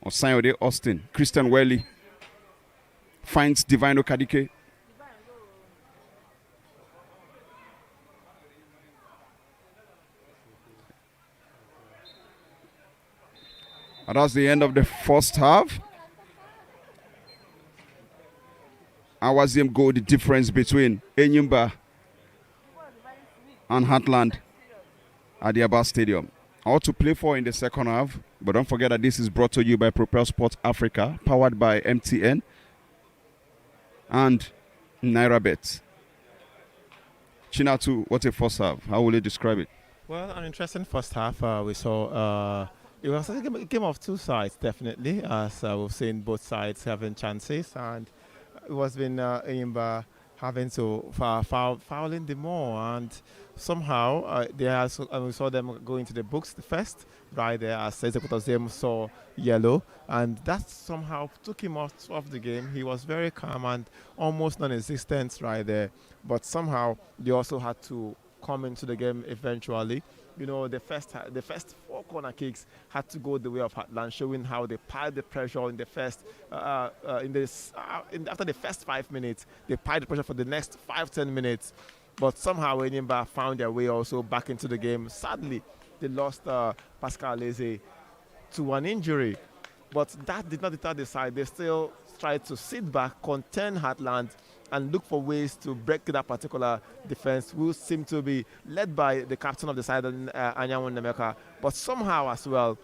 Osanyode Austin. Christian Welly finds Divino Kadike. And that's the end of the first half. Awaziem goal, the difference between Enyimba and Heartland at the Aba Stadium. All to play for in the second half. But don't forget that this is brought to you by Propel Sports Africa, powered by MTN and NairaBet. Chinatu, what a first half. How will you describe it? Well, an interesting first half. We saw it was a game of two sides, definitely, as we've seen both sides having chances, and it was been Enyimba having to fouling the more, and somehow we saw them go into the books first, right there, as Ezekutoziem saw yellow, and that somehow took him off the game. He was very calm and almost non-existent right there, but somehow they also had to come into the game eventually. You know, the first 4 corner kicks had to go the way of Heartland, showing how they piled the pressure in the first after the first 5 minutes. They piled the pressure for the next 5-10 minutes, but somehow Enyimba found their way also back into the game. Sadly, they lost Pascal Leze to an injury, but that did not deter the side. They still tried to sit back, contain Heartland, and look for ways to break that particular defense, who seemed to be led by the captain of the side, Enyimba. But somehow as well,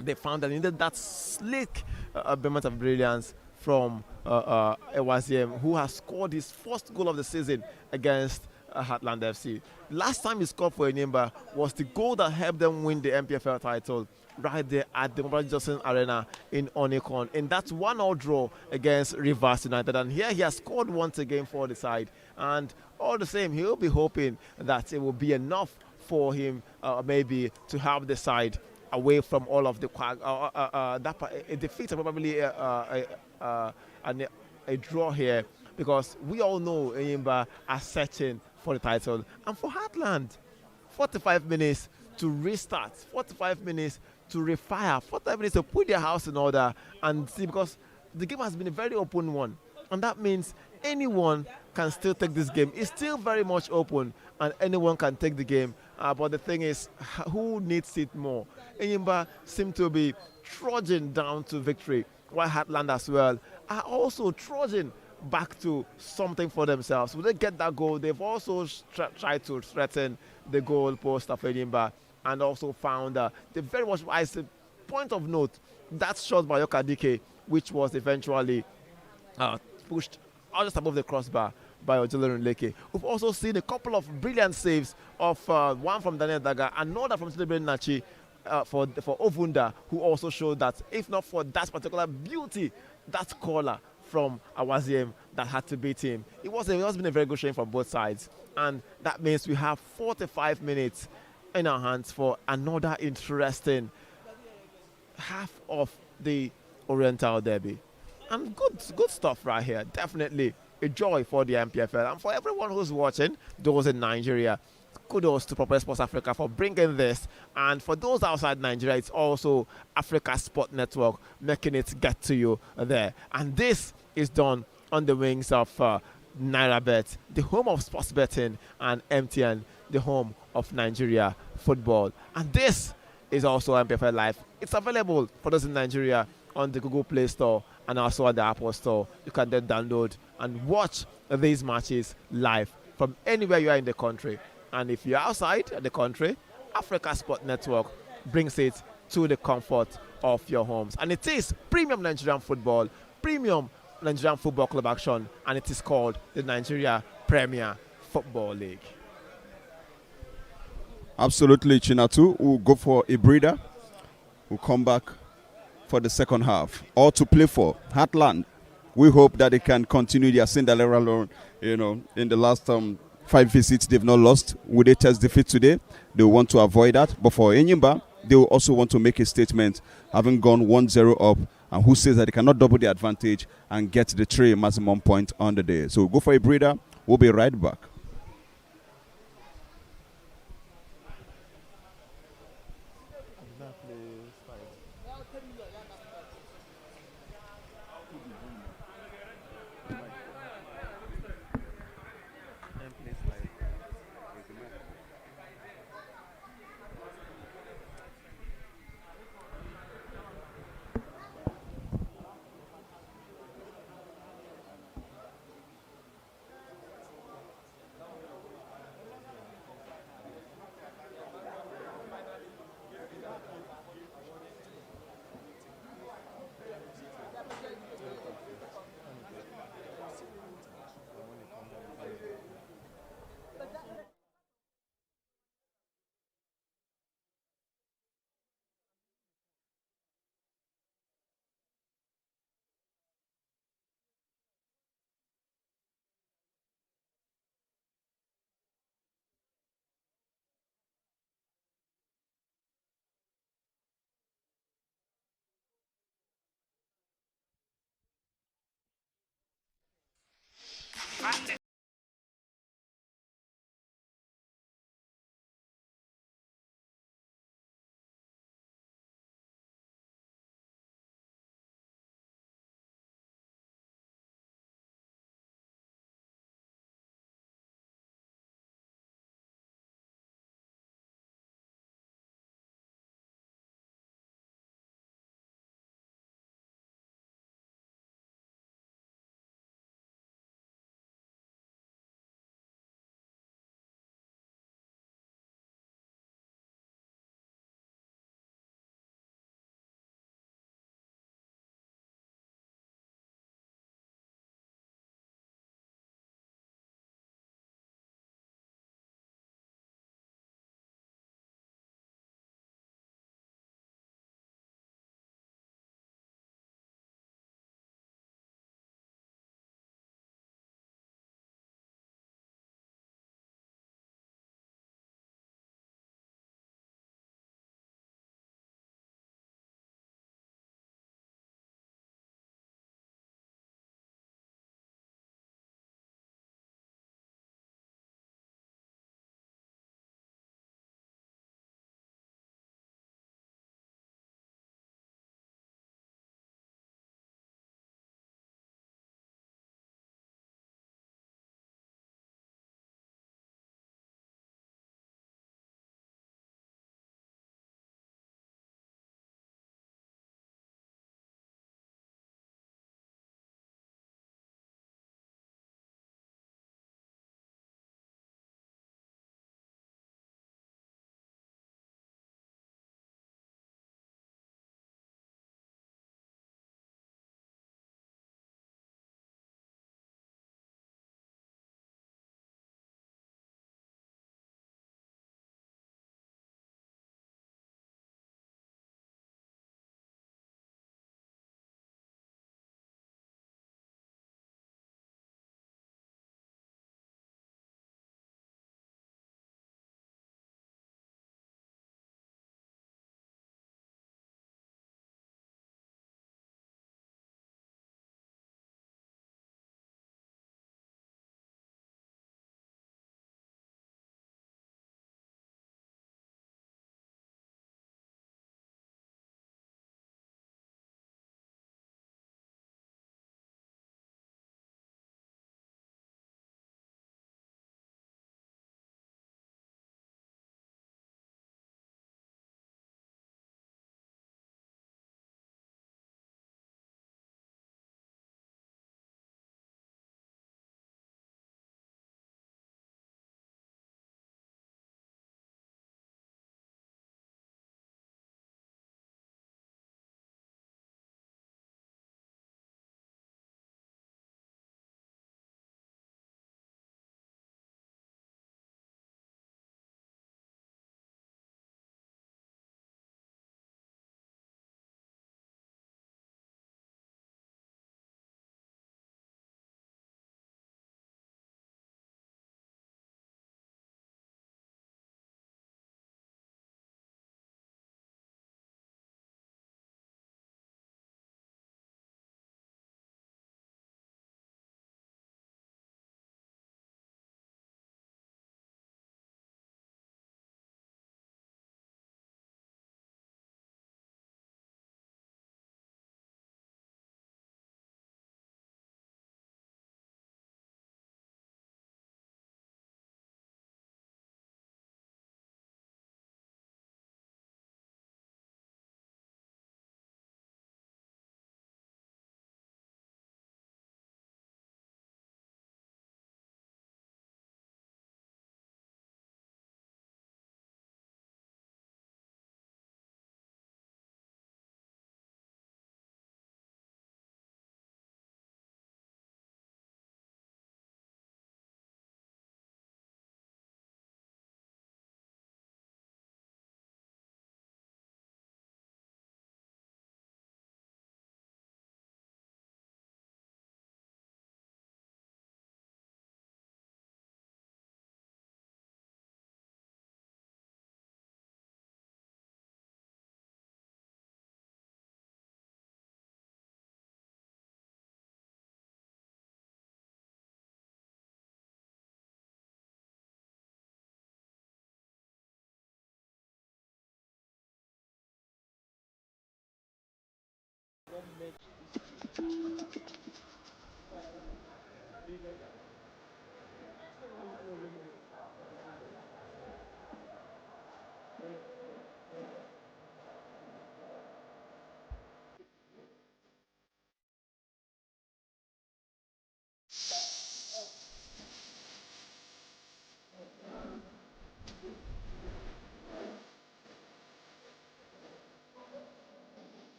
they found that they needed that slick moment of brilliance from Awaziem, who has scored his first goal of the season against Heartland FC. Last time he scored for Enyimba was the goal that helped them win the NPFL title right there at the Mobile Johnson Arena in Onikon, in that 1-1 draw against Rivers United. And here he has scored once again for the side. And all the same, he'll be hoping that it will be enough for him maybe to have the side away from all of the a defeat, probably a draw here, because we all know Enyimba are searching for the title. And for Heartland, 45 minutes to restart, 45 minutes to refire, 45 minutes to put their house in order and see, because the game has been a very open one, and that means anyone can still take this game. It's still very much open, and anyone can take the game But the thing is, who needs it more? Enyimba seem to be trudging down to victory, while Heartland as well are also trudging back to something for themselves. Will they get that goal? They've also tried to threaten the goal post of Enyimba and also found the very much wise point of note that shot by Yokadike, which was eventually uh, pushed just above the crossbar by Ojulere Nleke. We've also seen a couple of brilliant saves of one from Daniel Daga, another from Silebe Nachi for Ovunda, who also showed that if not for that particular beauty, that caller from Awaziem that had to beat him. It has been a very good showing from both sides. And that means we have 45 minutes in our hands for another interesting half of the Oriental Derby. And good stuff right here. Definitely a joy for the NPFL and for everyone who's watching, those in Nigeria. Kudos to Proper Sports Africa for bringing this. And for those outside Nigeria, it's also Africa Sport Network making it get to you there. And this is done on the wings of NairaBet, the home of sports betting, and MTN, the home of Nigeria football. And this is also NPFL Live. It's available for those in Nigeria on the Google Play Store and also on the Apple Store. You can then download and watch these matches live from anywhere you are in the country. And if you're outside the country, Africa Sport Network brings it to the comfort of your homes. And it is premium Nigerian football, premium Nigerian Football Club action, and it is called the Nigeria Premier Football League. Absolutely, Chinatu. We'll go for a breather. We'll come back for the second half. All to play for. Heartland. We hope that they can continue their Cinderella run. In the last 5 visits, they've not lost. Will they test defeat today? They want to avoid that. But for Enyimba, they will also want to make a statement, having gone 1-0 up, and who says that they cannot double the advantage and get the 3 maximum point on the day. So we'll go for a breather. We'll be right back.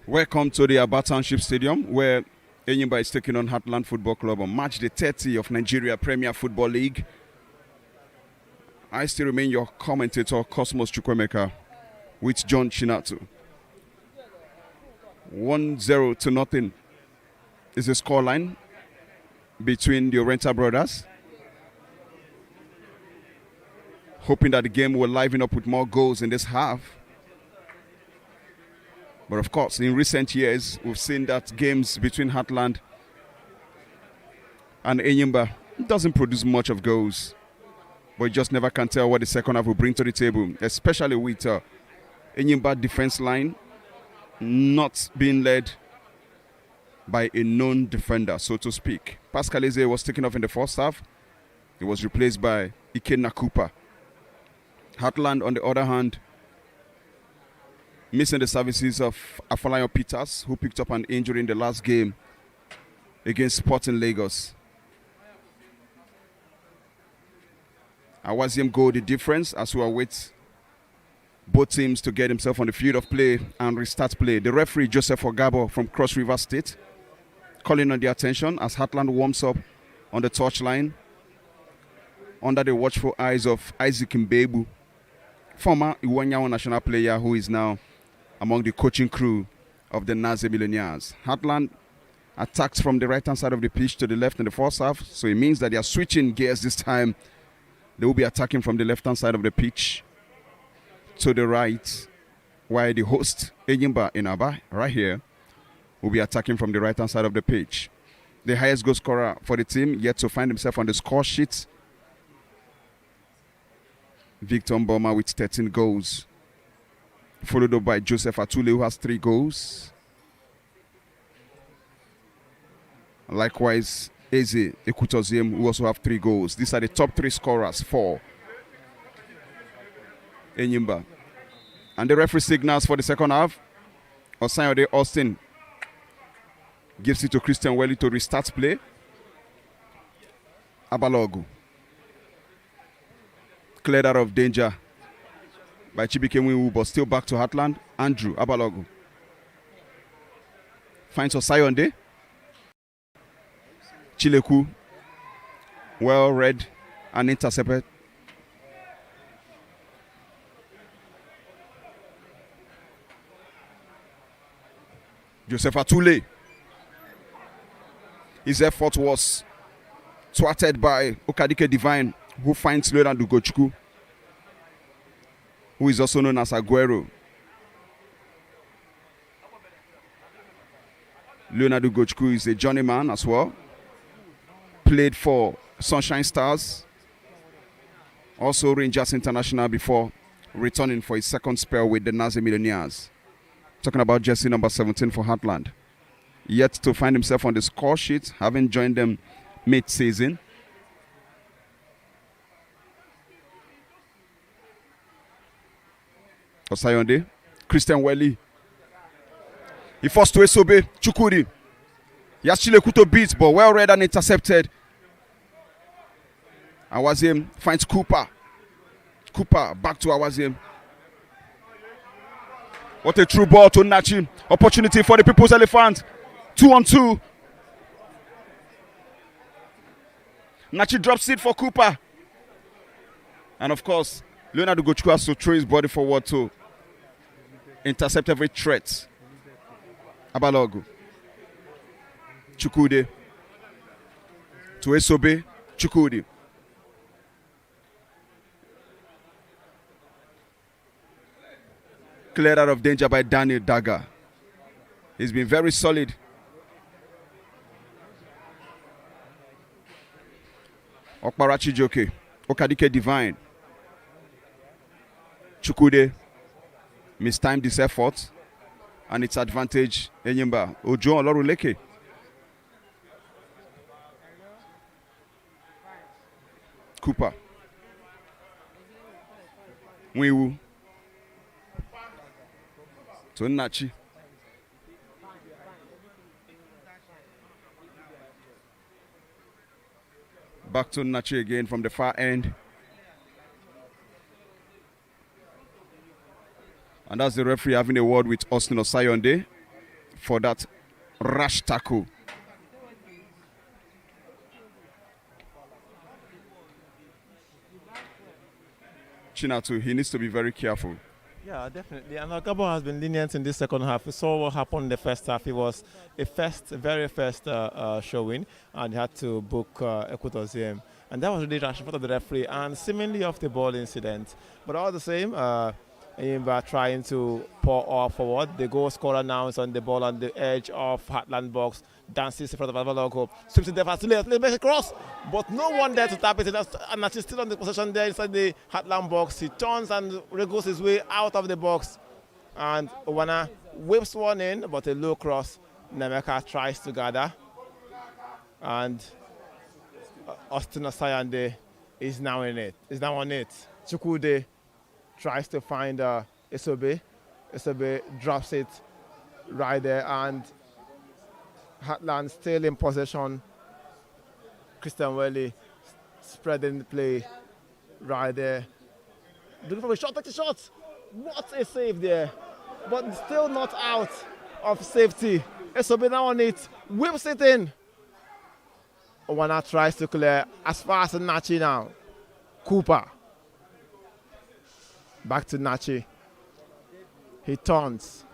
Welcome to the Aba Township Stadium, where Enyimba is taking on Heartland Football Club on March the 30th of Nigeria Premier Football League. I still remain your commentator, Cosmos Chukwemeka, with John Chinatu. 1-0 to nothing is the scoreline between the Orenta brothers. Hoping that the game will liven up with more goals in this half. But of course, in recent years, we've seen that games between Heartland and Enyimba doesn't produce much of goals. But you just never can tell what the second half will bring to the table, especially with Enyimba defense line not being led by a known defender, so to speak. Pascal Eze was taken off in the first half. He was replaced by Ikenna Cooper. Heartland, on the other hand, missing the services of Afolayan Peters, who picked up an injury in the last game against Sporting Lagos. Awaziem goal the difference as we await both teams to get himself on the field of play and restart play. The referee, Joseph Ogabo from Cross River State, calling on the attention as Heartland warms up on the touchline under the watchful eyes of Isaac Mbebu, former Iwanyawa national player who is now among the coaching crew of the Naze Millionaires. Heartland attacked from the right-hand side of the pitch to the left in the first half, so it means that they are switching gears this time. They will be attacking from the left-hand side of the pitch to the right, while the host, Enyimba in Aba, right here, will be attacking from the right-hand side of the pitch. The highest goal scorer for the team yet to find himself on the score sheet, Victor Mboma with 13 goals followed up by Joseph Atule, who has 3 goals. Likewise, Eze Ekutoziem, who also have 3 goals. These are the top 3 scorers for Enyimba. And the referee signals for the second half. Osanyode Austin gives it to Christian Welly to restart play. Abalogu cleared out of danger by Chibike Mwiwu, but still back to Heartland. Andrew Abalogu finds Osayonde. Chileku, well read and intercepted. Joseph Atule. His effort was thwarted by Okadike Divine, who finds Leonardo Gochku, who is also known as Aguero. Leonardo Gochku is a journeyman as well. Played for Sunshine Stars, also Rangers International before returning for his second spell with the Nazi Millionaires. Talking about jersey number 17 for Heartland. Yet to find himself on the score sheet, having joined them mid-season. Osayonde, Christian Welly. He forced to Esobe, Chukuri. He has Chilekuto beat, but well read and intercepted. Awazim finds Cooper. Cooper back to Awazim. What a true ball to Nachi. Opportunity for the People's Elephant. 2-on-2. Nachi drops it for Cooper. And of course, Leonardo Gochku has to throw his body forward to intercept every threat. Abalogu. Chukwude. To Esobe. Chukwude. Cleared out of danger by Daniel Daga. He's been very solid. Okparachi Joke. Okadike Divine. Chukwude mistimed this effort. And its advantage, Enyimba. Ojo Oloruleke. Cooper. Mwiwu. To Nachi. Back to Nachi again from the far end. And that's the referee having a word with Austin Osayonde for that rash tackle. Chinatu, he needs to be very careful. Yeah, definitely. And Gabon has been lenient in this second half. We saw what happened in the first half. It was a very first showing, and he had to book Ekutoziem. And that was really rash in front of the referee and seemingly off the ball incident. But all the same, Enyimba trying to pour all forward. The goal scorer now is on the ball on the edge of Heartland box. Dances in front of Avalogo. Sweeps it there fast. Makes a cross. But no one there to tap it. And he's still on the possession there inside the Heartland box. He turns and wriggles his way out of the box. And Owana whips one in, but a low cross. Nemeka tries to gather. And Austin Osayonde is now in it. Is now on it. Chukwude tries to find Esobe. Esobe drops it right there, and Heartland still in possession. Christian Welly spreading the play right there. Looking for a shot, takes a shot. What a save there. But still not out of safety. Esobe now on it, whips it in. Owana tries to clear as far as Nachi now. Cooper. Back to Nachi. He turns.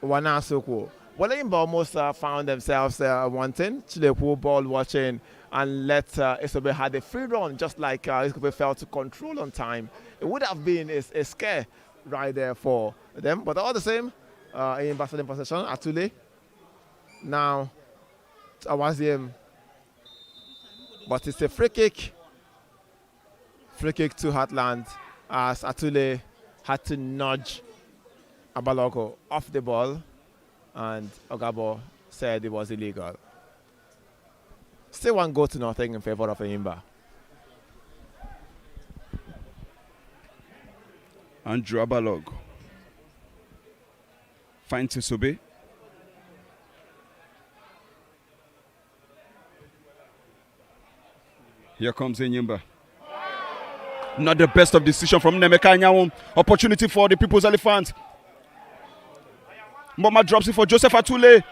Owana Soko. Well, Enyimba almost found themselves wanting. Chileku ball watching and let Esobe had a free run, just like Esobe failed to control on time. It would have been a scare right there for them. But all the same, Enyimba still in possession. Atule. Now, Awaziem. But it's a free kick. Free kick to Heartland as Atule had to nudge Abalogo off the ball, and Ogabo said it was illegal. Still 1-0 in favor of Enyimba. Andrew Abalog finds Isobe. Here comes Enyimba. Not the best of decision from Nemeka Anyawum. Opportunity for the People's Elephant. Mboma drops it for Joseph Atule.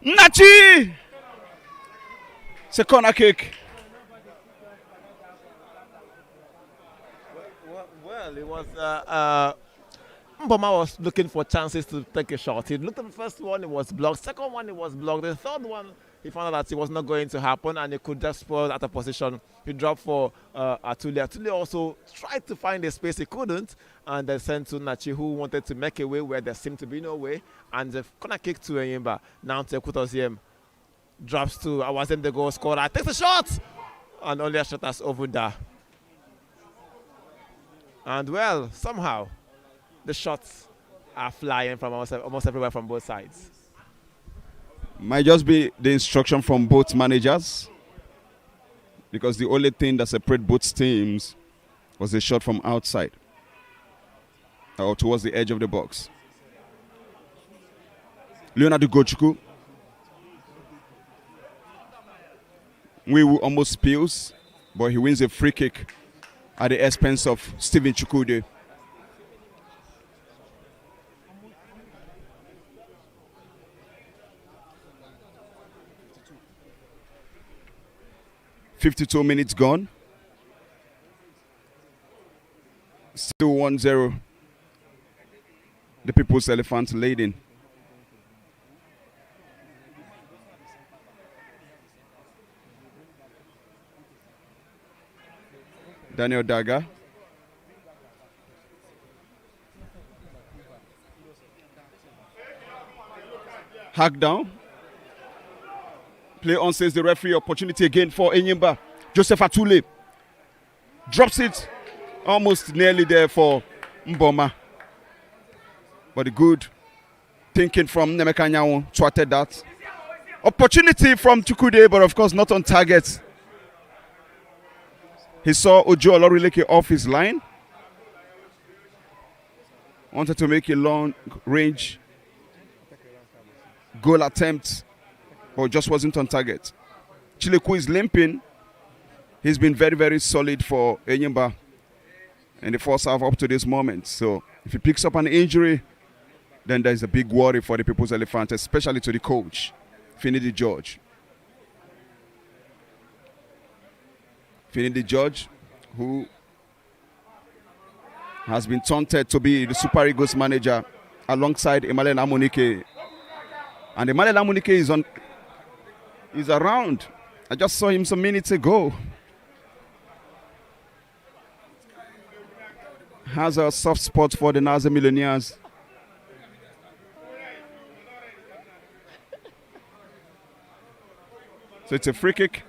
Nachi! It's a corner kick. Well, it was Mboma was looking for chances to take a shot. He looked at the first one, it was blocked. Second one, it was blocked. The third one, he found out that it was not going to happen, and he could just spoil out of position. He dropped for Atule. Atule also tried to find a space, he couldn't, and then sent to Nachi, who wanted to make a way where there seemed to be no way, and the corner kick to Enyimba. Now to Ekutoziem. Drops to Awazem, the goal scorer. Takes a shot! And only a shot as Ovuda. And well, somehow, the shots are flying from almost everywhere from both sides. Might just be the instruction from both managers, because the only thing that separates both teams was a shot from outside or towards the edge of the box. Leonardo Gochuku. Wiwu almost spills, but he wins a free kick at the expense of Stephen Chukwude. .52 minutes gone. Still 1-0. The People's Elephant leading. Daniel Daga. Hack down. Play on, says the referee. Opportunity again for Enyimba. Joseph Atule drops it. Almost nearly there for Mboma. But the good thinking from Nemeka Anyawum thwarted that. Opportunity from Chukwude, but of course not on target. He saw Ojo Olorileke off his line. Wanted to make a long range goal attempt, but just wasn't on target. Chileku is limping. He's been very, very solid for Enyimba in the first half up to this moment. So if he picks up an injury, then there's a big worry for the People's Elephant, especially to the coach, Finidi George. Finidi George, who has been taunted to be the Super Eagles manager alongside Emmanuel Amunike. And Emmanuel Amunike is around. I just saw him some minutes ago. Has a soft spot for the Naza Millionaires. So it's a free kick.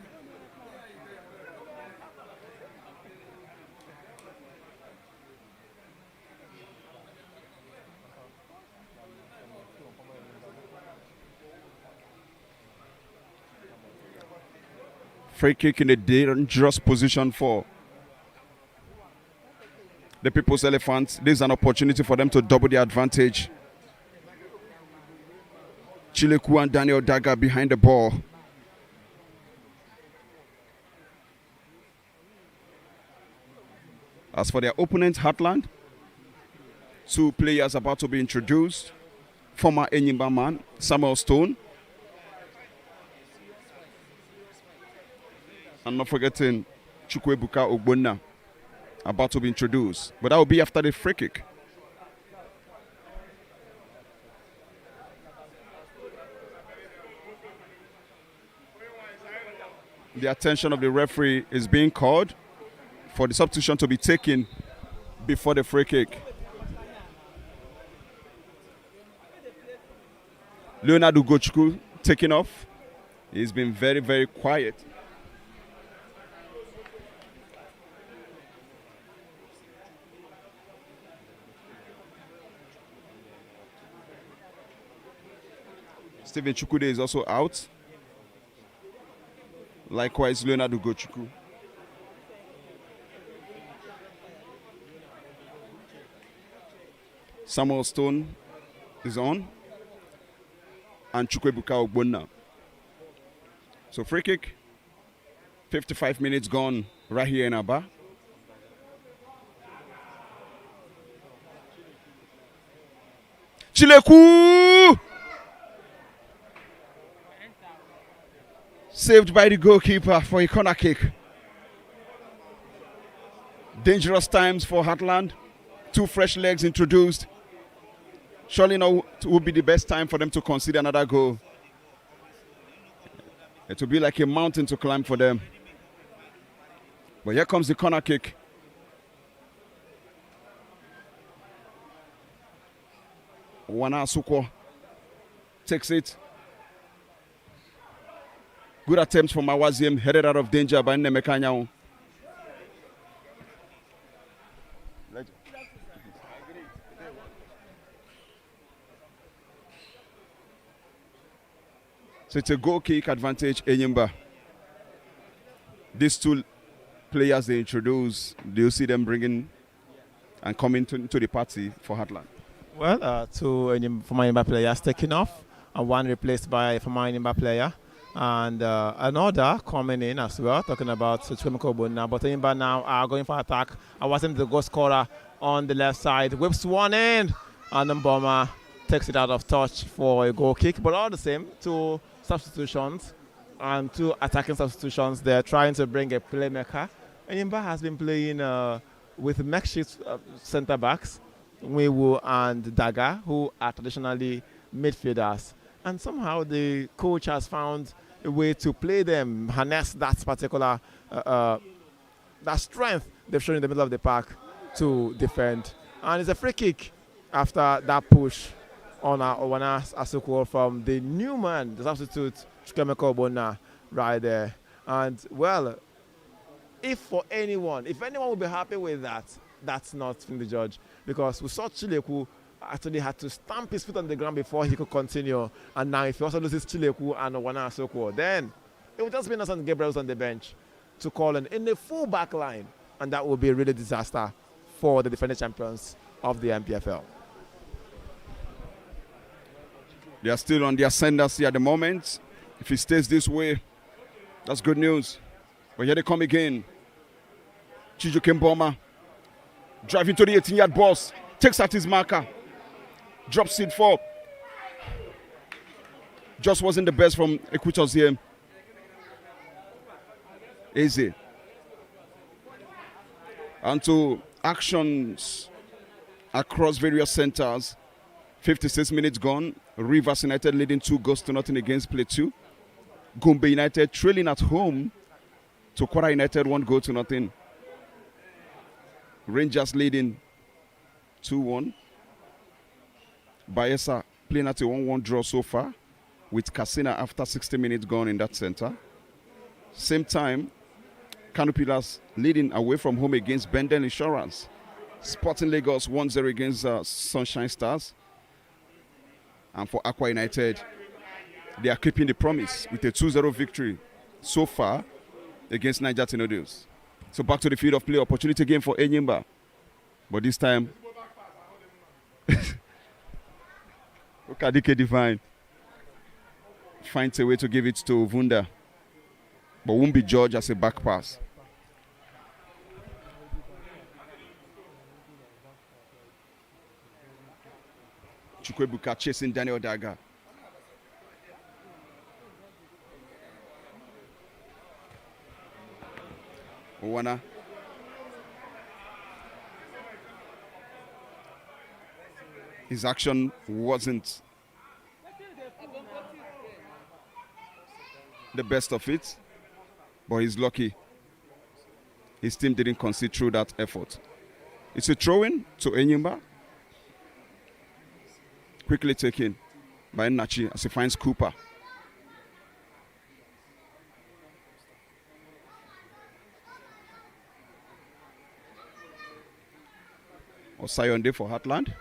Free kick in a dangerous position for the People's Elephants. This is an opportunity for them to double the advantage. Chileku and Daniel Daga behind the ball. As for their opponent, Heartland, two players about to be introduced. Former Enyimba man, Samuel Stone. And not forgetting Chukwuebuka Ogbonna, about to be introduced. But that will be after the free kick. The attention of the referee is being called for the substitution to be taken before the free kick. Leonardo Gochuku taking off. He's been very, very quiet. Steven Chukwude is also out. Likewise, Leonardo Gochukwu. Samuel Stone is on. And Chukwebuka Ogbonna. So free kick. 55 minutes gone right here in Aba. Chileku! Saved by the goalkeeper for a corner kick. Dangerous times for Heartland. 2 fresh legs introduced. Surely now would be the best time for them to consider another goal. It will be like a mountain to climb for them. But here comes the corner kick. Wana Sukwo takes it. Good attempts from Awaziem, headed out of danger by Nemekanyao. So it's a goal kick advantage, Enyimba. These 2 players they introduce, do you see them bringing and coming to the party for Heartland? Well, 2 former Enyimba players taken off, and 1 replaced by a former Enyimba player. And another coming in as well, talking about Chukwebuka Ogbonna. But Enyimba now are going for attack. I wasn't the goal scorer on the left side. Whips one in, and Mboma takes it out of touch for a goal kick. But all the same, 2 substitutions and 2 attacking substitutions. They're trying to bring a playmaker. Enyimba has been playing with makeshift centre backs, Nwewu and Daga, who are traditionally midfielders. And somehow the coach has found a way to play them, harness that particular that strength they've shown in the middle of the park to defend. And it's a free kick after that push on Owana Asukwo from the new man, the substitute, Chukwebuka Ogbonna, right there. And, well, if anyone would be happy with that, that's not the judge. Because we saw Chileku actually had to stamp his foot on the ground before he could continue. And now if he also loses Chileku and Owana Asukwo, then it would just be Nelson Gabriel's on the bench to call in a full back line. And that would be a really disaster for the defending champions of the NPFL. They are still on the ascendancy at the moment. If he stays this way, that's good news. But here they come again. Chijuke Mboma driving to the 18-yard box, takes out his marker, drops it for. Just wasn't the best from Equitos here. Easy. And to actions across various centers. 56 minutes gone. Rivers United leading 2-0 against Plateau. Gombe United trailing at home to Kwara United 1-0. Rangers leading 2-1. Bayelsa playing at a 1-1 draw so far with Katsina after 60 minutes gone in that center. Same time, Kano Pillars leading away from home against Benden Insurance. Sporting Lagos 1-0 against Sunshine Stars. And for Aqua United, they are keeping the promise with a 2-0 victory so far against Niger Tornadoes. So back to the field of play, opportunity game for Enyimba. But this time, Okadike Divine finds a way to give it to Vunda, but won't be judged as a back pass. Chukwebuka chasing Daniel Daga. Owana. His action wasn't the best of it, but he's lucky. His team didn't concede through that effort. It's a throw-in to Enyimba. Quickly taken by Nachi as he finds Cooper. Osayonde for Heartland.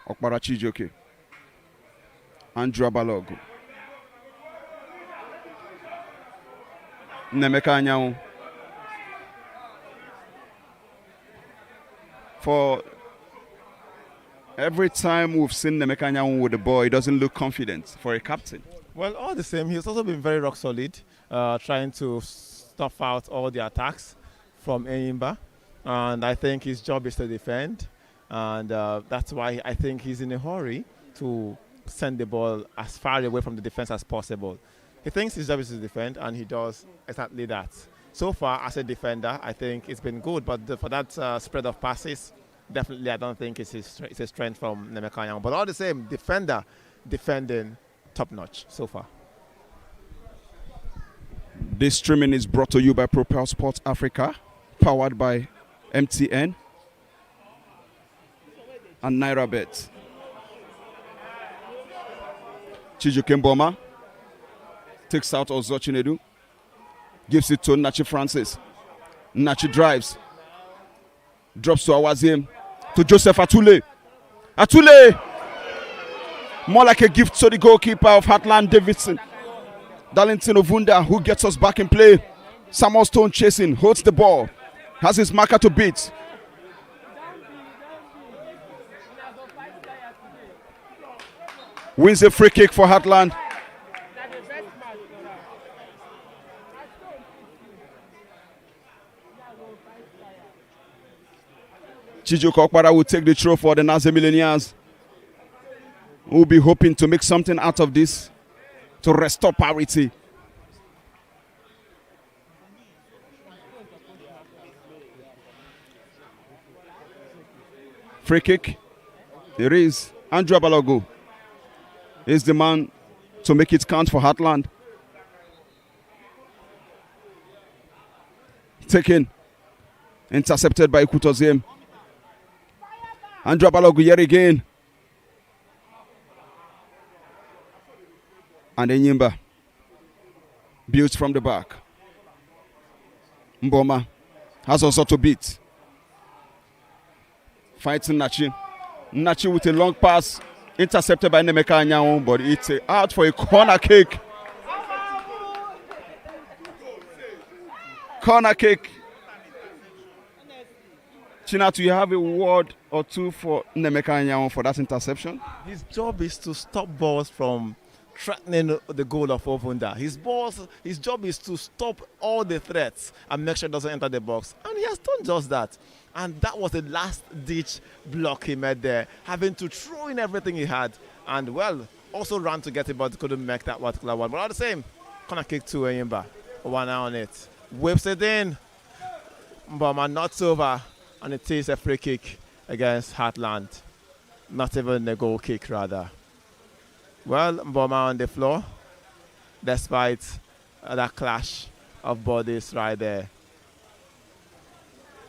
Okpara Chijoke. Andrew Balogu. Nemeka Anyanwu. For every time we've seen Nemeka Anyanwu with the ball, he doesn't look confident for a captain. Well, all the same, he's also been very rock solid, trying to stuff out all the attacks from Enyimba. And I think his job is to defend. And that's why I think he's in a hurry to send the ball as far away from the defense as possible. He thinks his job is to defend, and he does exactly that. So far, as a defender, I think it's been good. But for that spread of passes, definitely I don't think it's a strength from Nemeka Anyanwu. But all the same, defending top-notch so far. This streaming is brought to you by Propel Sports Africa, powered by MTN and NairaBet. Chijuke Mboma takes out Ozochinedu, gives it to Nachi Francis. Nachi drives, drops to Awazim, to Joseph Atule. Atule! More like a gift to the goalkeeper of Heartland, Davidson. Darlington Ovunda, who gets us back in play. Samuel Stone chasing, holds the ball, has his marker to beat. Wins a free kick for Heartland. Chijuke Okpara will take the throw for the Nazi Millionaires. We'll be hoping to make something out of this to restore parity. Free kick. There is Andrew Balogu is the man to make it count for Heartland. Taken. Intercepted by Kutoziem. Andrew Balogu yet again. And Enyimba builds from the back. Mboma has also to beat. Fighting Nachi. Nachi with a long pass. Intercepted by Nemeka Anyanwu, but it's out for a corner kick. Corner kick. Chinatu, you have a word or two for Nemeka Anyanwu for that interception? His job is to stop balls from threatening the goal of Ovunda. His job is to stop all the threats and make sure it doesn't enter the box. And he has done just that. And that was the last-ditch block he made there, having to throw in everything he had. And, well, also ran to get it, but couldn't make that particular one. But all the same, corner kick to Enyimba. 1 eye on it. Whips it in. Mboma knots over. And it is a free kick against Heartland. Not even a goal kick, rather. Well, Mboma on the floor, despite that clash of bodies right there.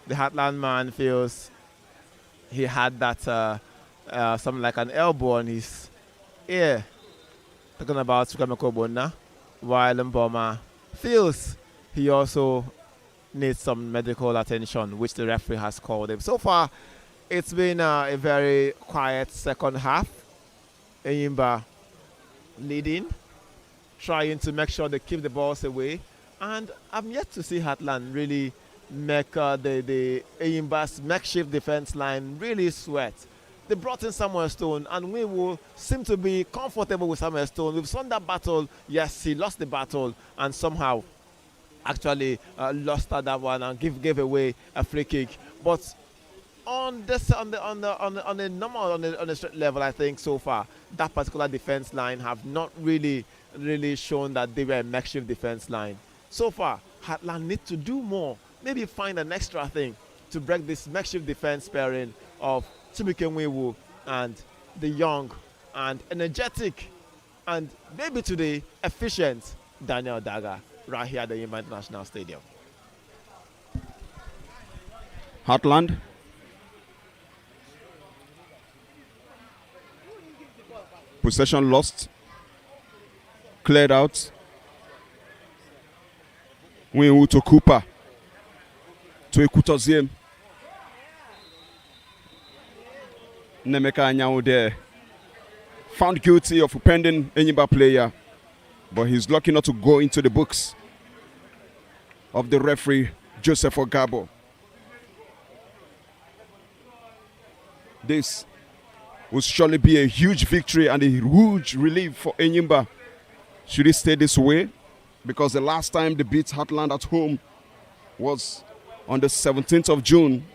The Heartland man feels he had that something like an elbow on his ear. Talking about Chukwemeka Ogbonna, while Mboma feels he also needs some medical attention, which the referee has called him. So far, it's been a very quiet second half. Enyimba leading, trying to make sure they keep the balls away. And I'm yet to see Heartland really make the Enyimba's makeshift defense line really sweat. They brought in Samuel Stone, and we will seem to be comfortable with Samuel Stone. We've won that battle. Yes, he lost the battle and somehow actually lost that one and gave away a free kick. But on the straight level, I think so far that particular defense line have not really shown that they were a makeshift defense line. So far, Heartland need to do more. Maybe find an extra thing to break this makeshift defense pairing of Chibuike Nwewu and the young and energetic and maybe today efficient Daniel Daga right here at the Enyimba International Stadium. Heartland. Possession lost. Cleared out. Nwewu to Cooper. To Ekutoziem. Nemeka Anyanwu there. found guilty of offending Enyimba player, but he's lucky not to go into the books of the referee, Joseph Ogabo. This will surely be a huge victory and a huge relief for Enyimba should it stay this way, because the last time they beat Heartland at home was on the 17th of June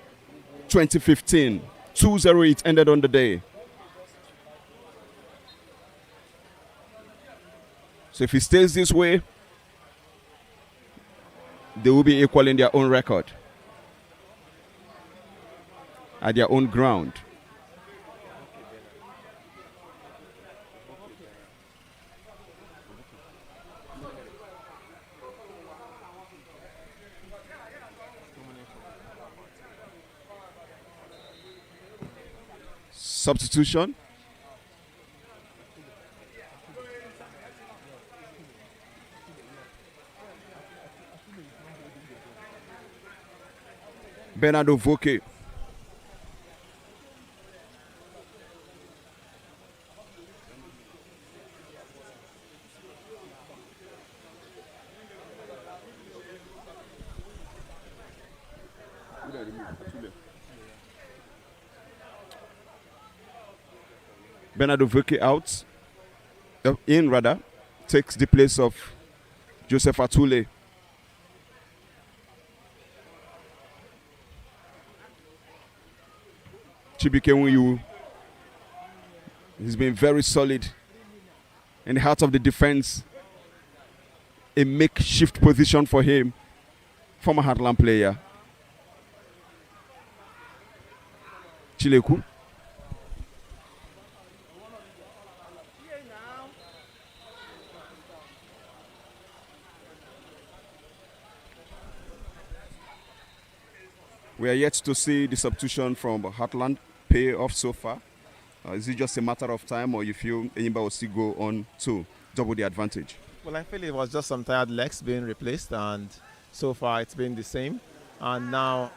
2015. 2-0 it ended on the day. So if it stays this way, they will be equal in their own record at their own ground. Substitution. Bernardo Voke. Bernardo Voke out. In rather. Takes the place of Joseph Atule. Chibike Nwuyu. He's been very solid in the heart of the defense. A makeshift position for him. Former Heartland player. Chileku. We are yet to see the substitution from Heartland pay off so far. Is it just a matter of time, or you feel Enyimba will still go on to double the advantage? Well, I feel it was just some tired legs being replaced, and so far it's been the same. And now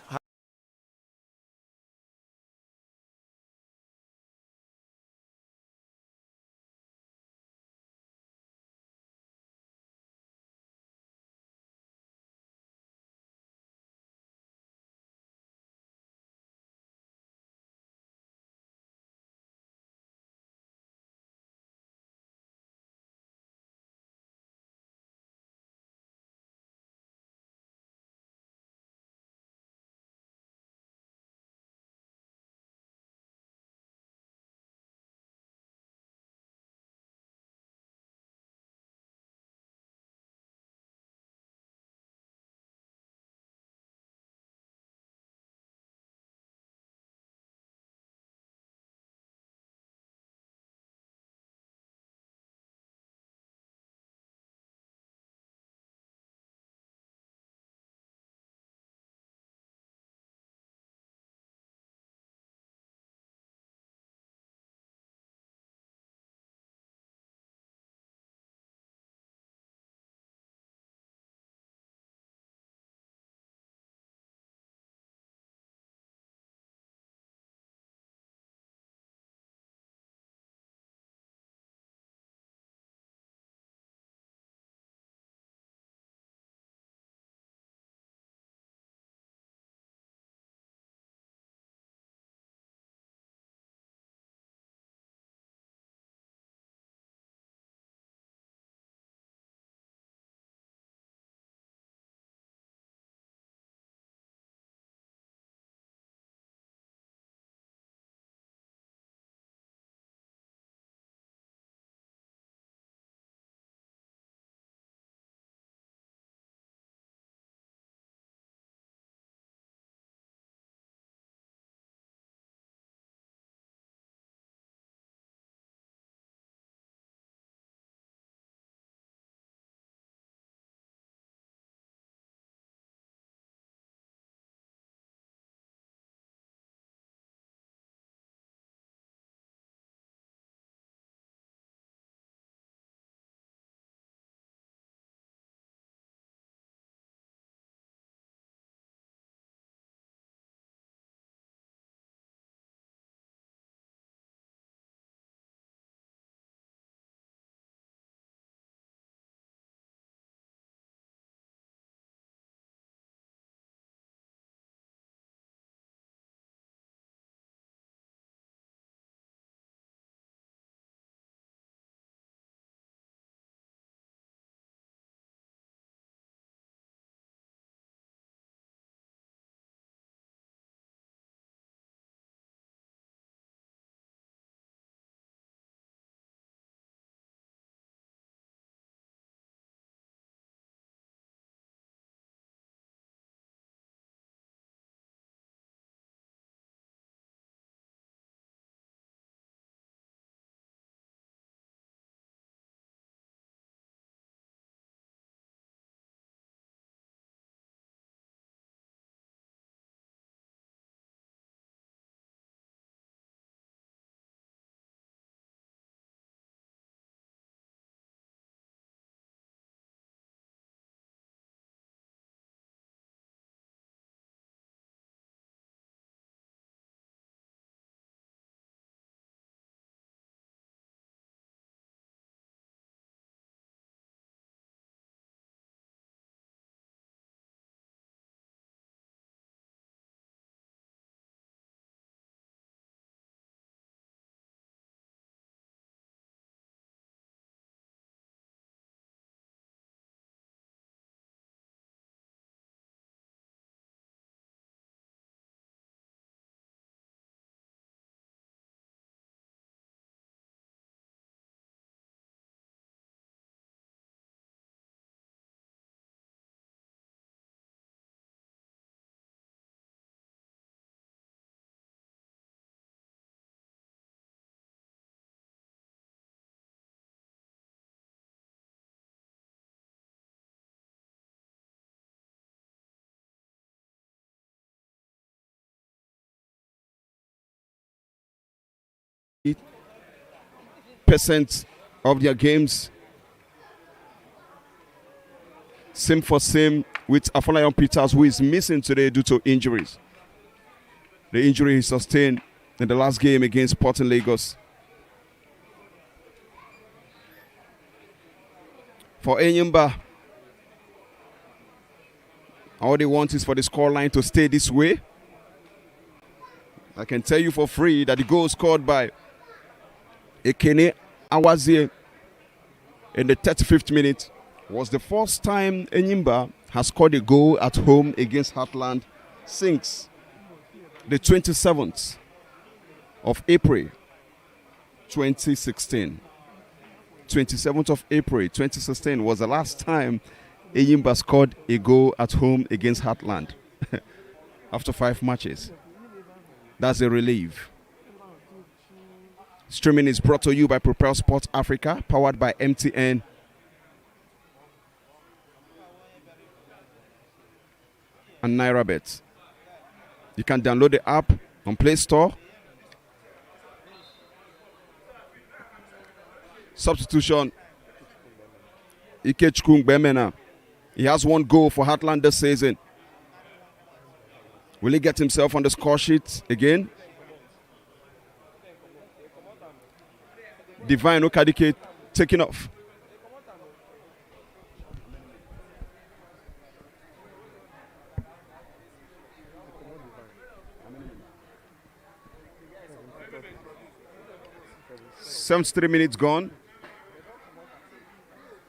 of their games. Same for same with Afolayan Peters, who is missing today due to injuries. The injury he sustained in the last game against Sporting Lagos. For Enyimba, all they want is for the scoreline to stay this way. I can tell you for free that the goal scored by Ekene Awazie in the 35th minute was the first time Enyimba has scored a goal at home against Heartland since the 27th of April 2016. 27th of April 2016 was the last time Enyimba scored a goal at home against Heartland after 5 matches. That's a relief. Streaming is brought to you by Propel Sports Africa, powered by MTN. And NairaBet. You can download the app on Play Store. Substitution. Ikechukwu Bemena. He has 1 goal for Heartland this season. Will he get himself on the score sheet again? Divine Okadike taking off. "73 minutes gone.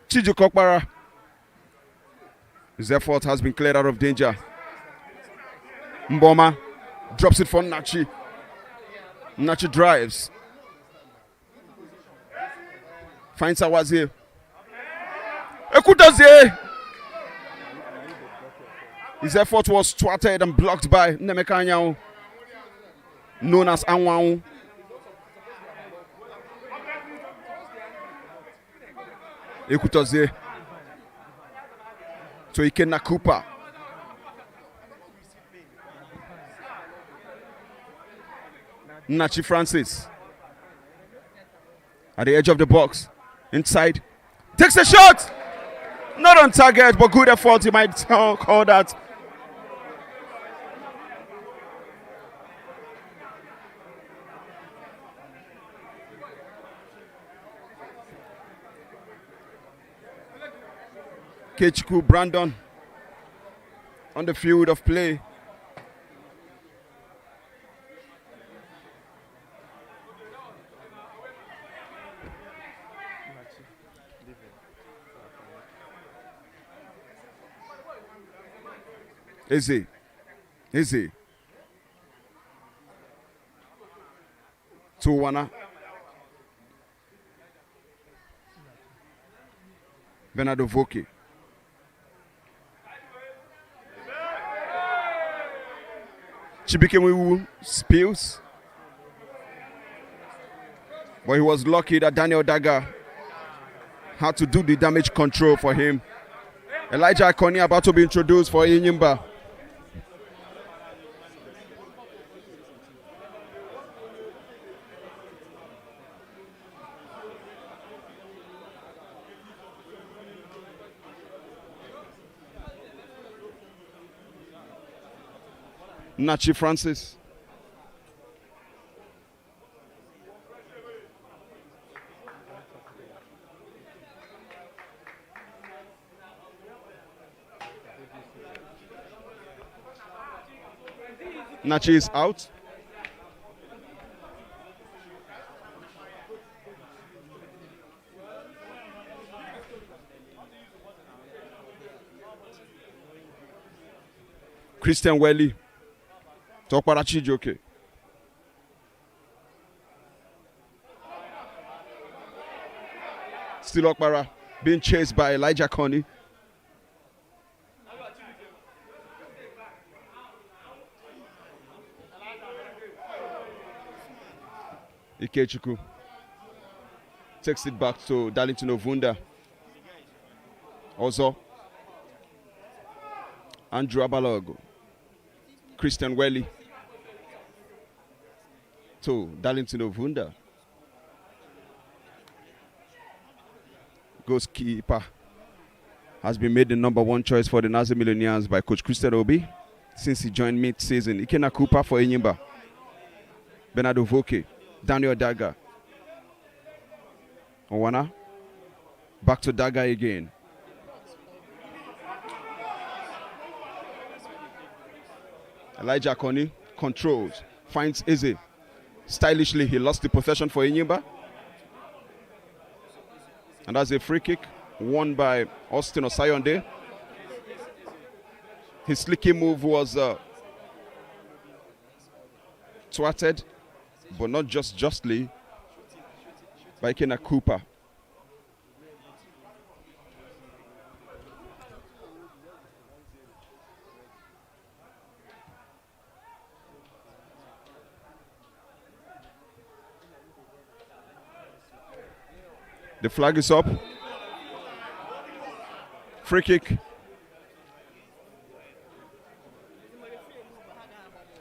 Chiju Kokpara. His effort has been cleared out of danger. Mboma drops it for Nachi. Nachi drives. Finds Awazie. Ekutazie. His effort was thwarted and blocked by Nemekanyao, known as Anwao. Ekutazie to Ikenna Cooper. Nachi Francis at the edge of the box, inside, takes a shot, not on target, but good effort. You might call that. Kechukwu Brandon on the field of play. Easy. Tuwana. Bernardo Voki. Chibikemwe spills. But he was lucky that Daniel Daga had to do the damage control for him. Elijah Akoni about to be introduced for Enyimba. Nachi Francis. Nachi is out. Christian Welly. Tokpara Chijoke. Still Okpara being chased by Elijah Coney. Ikechukwu takes it back to Darlington Ovunda. Also, Andrew Abalogo. Christian Welly to Darlington Ovunda. goalkeeper has been made the number 1 choice for the Nazi Millionaires by Coach Christian Obi since he joined mid-season. Ikena Cooper for Enyimba. Bernardo Voke. Daniel Daga. Owana. Back to Daga again. Elijah Connie controls. Finds Eze. Stylishly, he lost the possession for Enyimba. And that's a free kick won by Austin Osayonde. His slicky move was thwarted, but not justly, by Ikena Cooper. The flag is up. Free kick.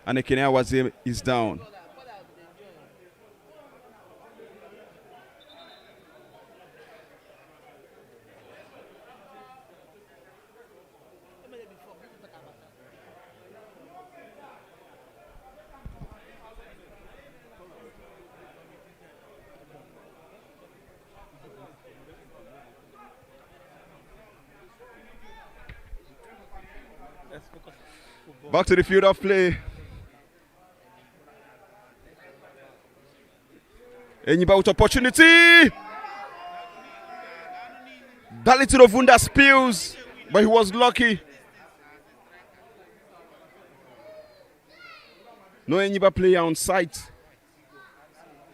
And Ekene Awazie is down. Back to the field of play. Enyimba with opportunity. That little Vunda spills, but he was lucky. No Enyimba player on site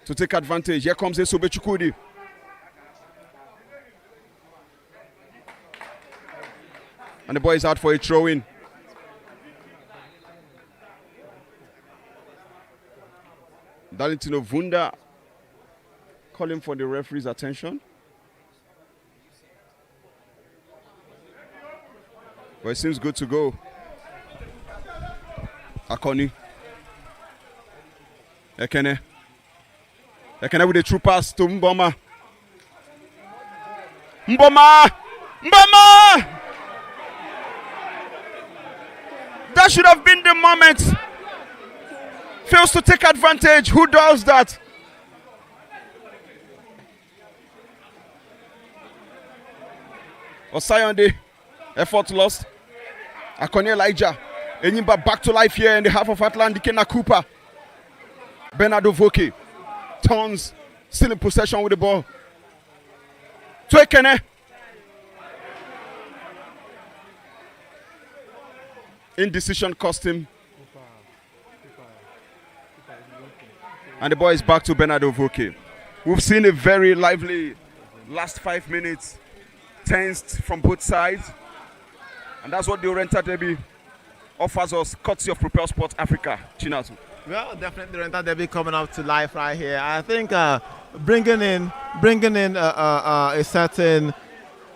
to take advantage. Here comes Esobe Chukudi. And the boy is out for a throw-in. Dalintino Vunda calling for the referee's attention. But it seems good to go. Akoni. Ekene. Ekene with a true pass to Mboma. Mboma! Mboma! That should have been the moment. Fails to take advantage. Who does that? Osayonde. Effort lost. Akoni Elijah. Enyimba back to life here in the half of Heartland. Ikena Cooper. Bernardo Voke. Turns. Still in possession with the ball. To Ekene. Indecision cost him. And the ball is back to Bernardo Voke. We've seen a very lively last 5 minutes. Tensed from both sides. And that's what the Oriental Derby offers us, courtesy of Propel Sports Africa. Chinatu. Well, definitely the Oriental Derby coming up to life right here. I think bringing in a certain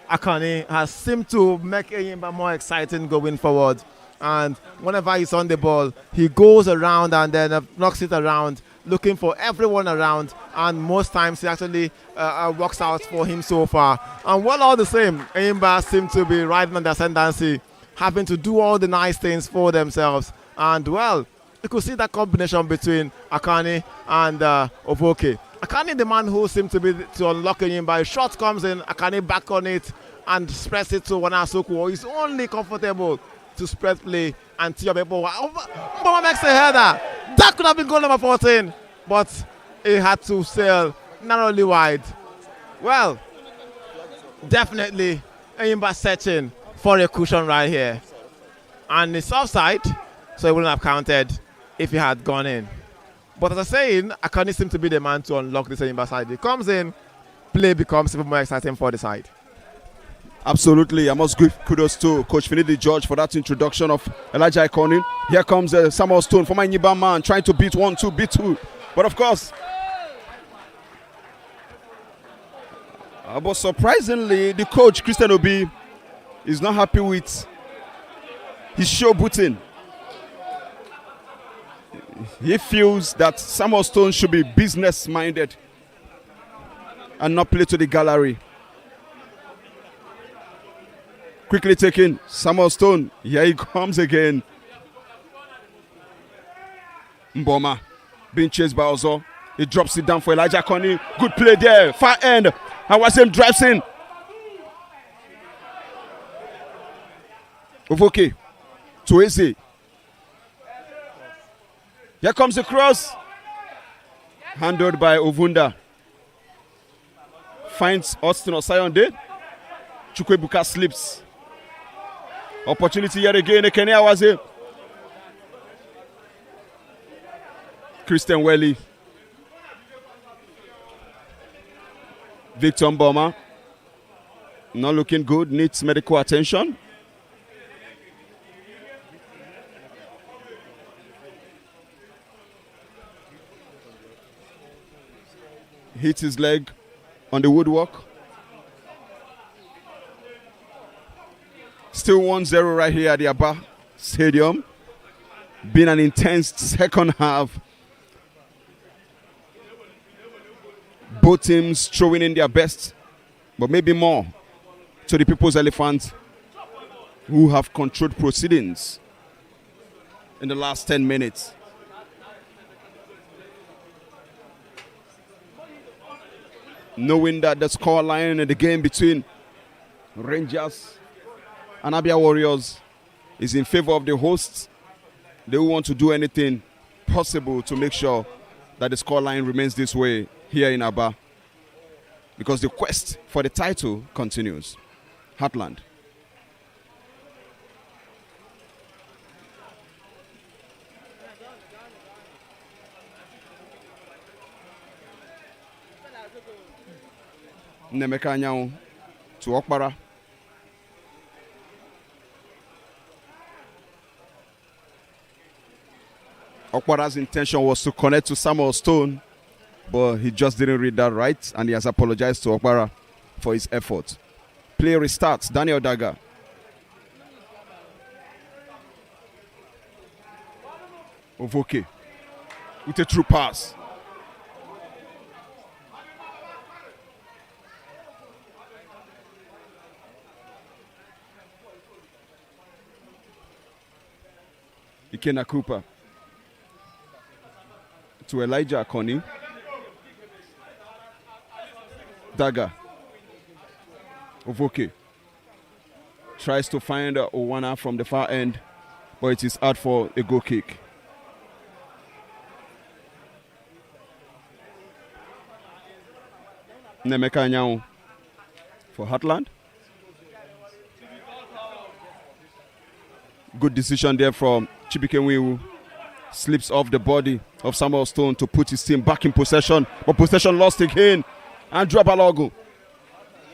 Akani has seemed to make Enyimba more exciting going forward. And whenever he's on the ball, he goes around and then knocks it around, looking for everyone around, and most times he actually works out for him so far. And well, all the same, Enyimba seem to be riding on the ascendancy, having to do all the nice things for themselves. And well, you could see that combination between Akani and Ovoke. Akani, the man who seemed to unlock Enyimba. A shot comes in, Akani back on it and spreads it to Wanasuku. He's only comfortable to spread play and tee up people. Mboma makes a header. That could have been goal number 14, but he had to sail narrowly wide. Well, definitely Enyimba searching for a cushion right here. And it's offside, so he wouldn't have counted if he had gone in. But as I was saying, Akani seems to be the man to unlock this Enyimba side. He comes in, play becomes even more exciting for the side. Absolutely. I must give kudos to Coach Finidi George for that introduction of Elijah Ikonin. Here comes Samuel Stone, former Enyimba man, trying to beat 1-2, beat 2. But of course, but surprisingly, the coach, Christian Obi, is not happy with his showbooting. He feels that Samuel Stone should be business-minded and not play to the gallery. Quickly taken. Samuel Stone. Here he comes again. Mboma being chased by Ozo. He drops it down for Elijah Connie. Good play there. Far end. And Wasim drives in. Ovoke to Eze. Here comes the cross. Handled by Ovunda. Finds Austin Osayonde. Chukwebuka slips. Opportunity yet again. Ekene Awaze. Christian Welly. Victor Mboma. Not looking good. Needs medical attention. Hits his leg on the woodwork. Still 1-0 right here at the Aba Stadium. Been an intense second half. Both teams throwing in their best, but maybe more to the People's Elephants, who have controlled proceedings in the last 10 minutes. Knowing that the scoreline in the game between Rangers and Abia Warriors is in favor of the hosts, they will want to do anything possible to make sure that the scoreline remains this way here in Aba, because the quest for the title continues. Heartland. Nemeka Anyao to Okpara. Okpara's intention was to connect to Samuel Stone, but he just didn't read that right, and he has apologized to Okpara for his effort. Play restarts. Daniel Daga. Ovoke with a true pass. Ikena Cooper to Elijah Connie. Daga. Ovoke tries to find Owana from the far end, but it is out for a goal kick. Nemeka Anyao for Heartland. Good decision there from Chibikenwiwu. Slips off the body of Samuel Stone to put his team back in possession, but possession lost again. Andrew Balogu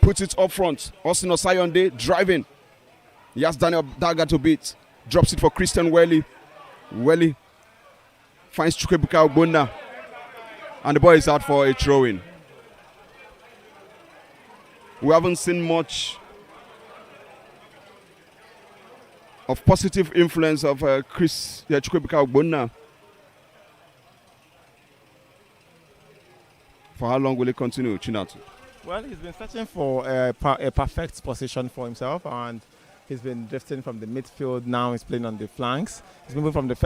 puts it up front. Austin Osayonde driving. He has Daniel Daga to beat. Drops it for Christian Welly. Welly finds Chukwebuka Ogbonna, and the ball is out for a throw-in. We haven't seen much of positive influence of Chukwebuka Ogbonna. For how long will it continue, Chinatu? Well, he's been searching for a perfect position for himself, and he's been drifting from the midfield. Now he's playing on the flanks. He's moving from the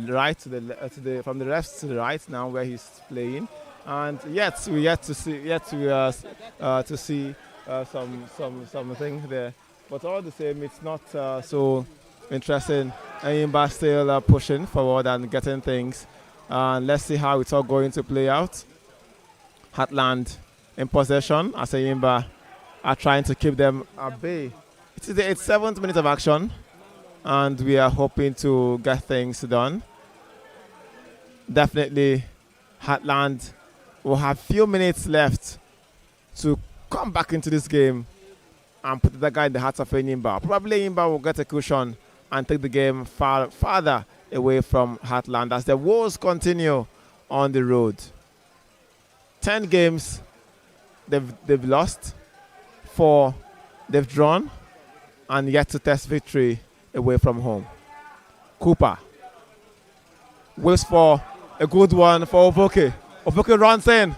right to the from the left to the right now, where he's playing. And we yet to see something there. But all the same, it's not so interesting. Enyimba still pushing forward and getting things. Let's see how it's all going to play out. Heartland in possession as Enyimba are trying to keep them at bay. It's the 7th minute of action, and we are hoping to get things done. Definitely, Heartland will have few minutes left to come back into this game and put the guy in the hearts of Enyimba. Probably Enyimba will get a cushion and take the game farther away from Heartland as the woes continue on the road. 10 games they've lost, 4 they've drawn, and yet to test victory away from home. Cooper waits for a good one for Ovoke. Ovoke runs in,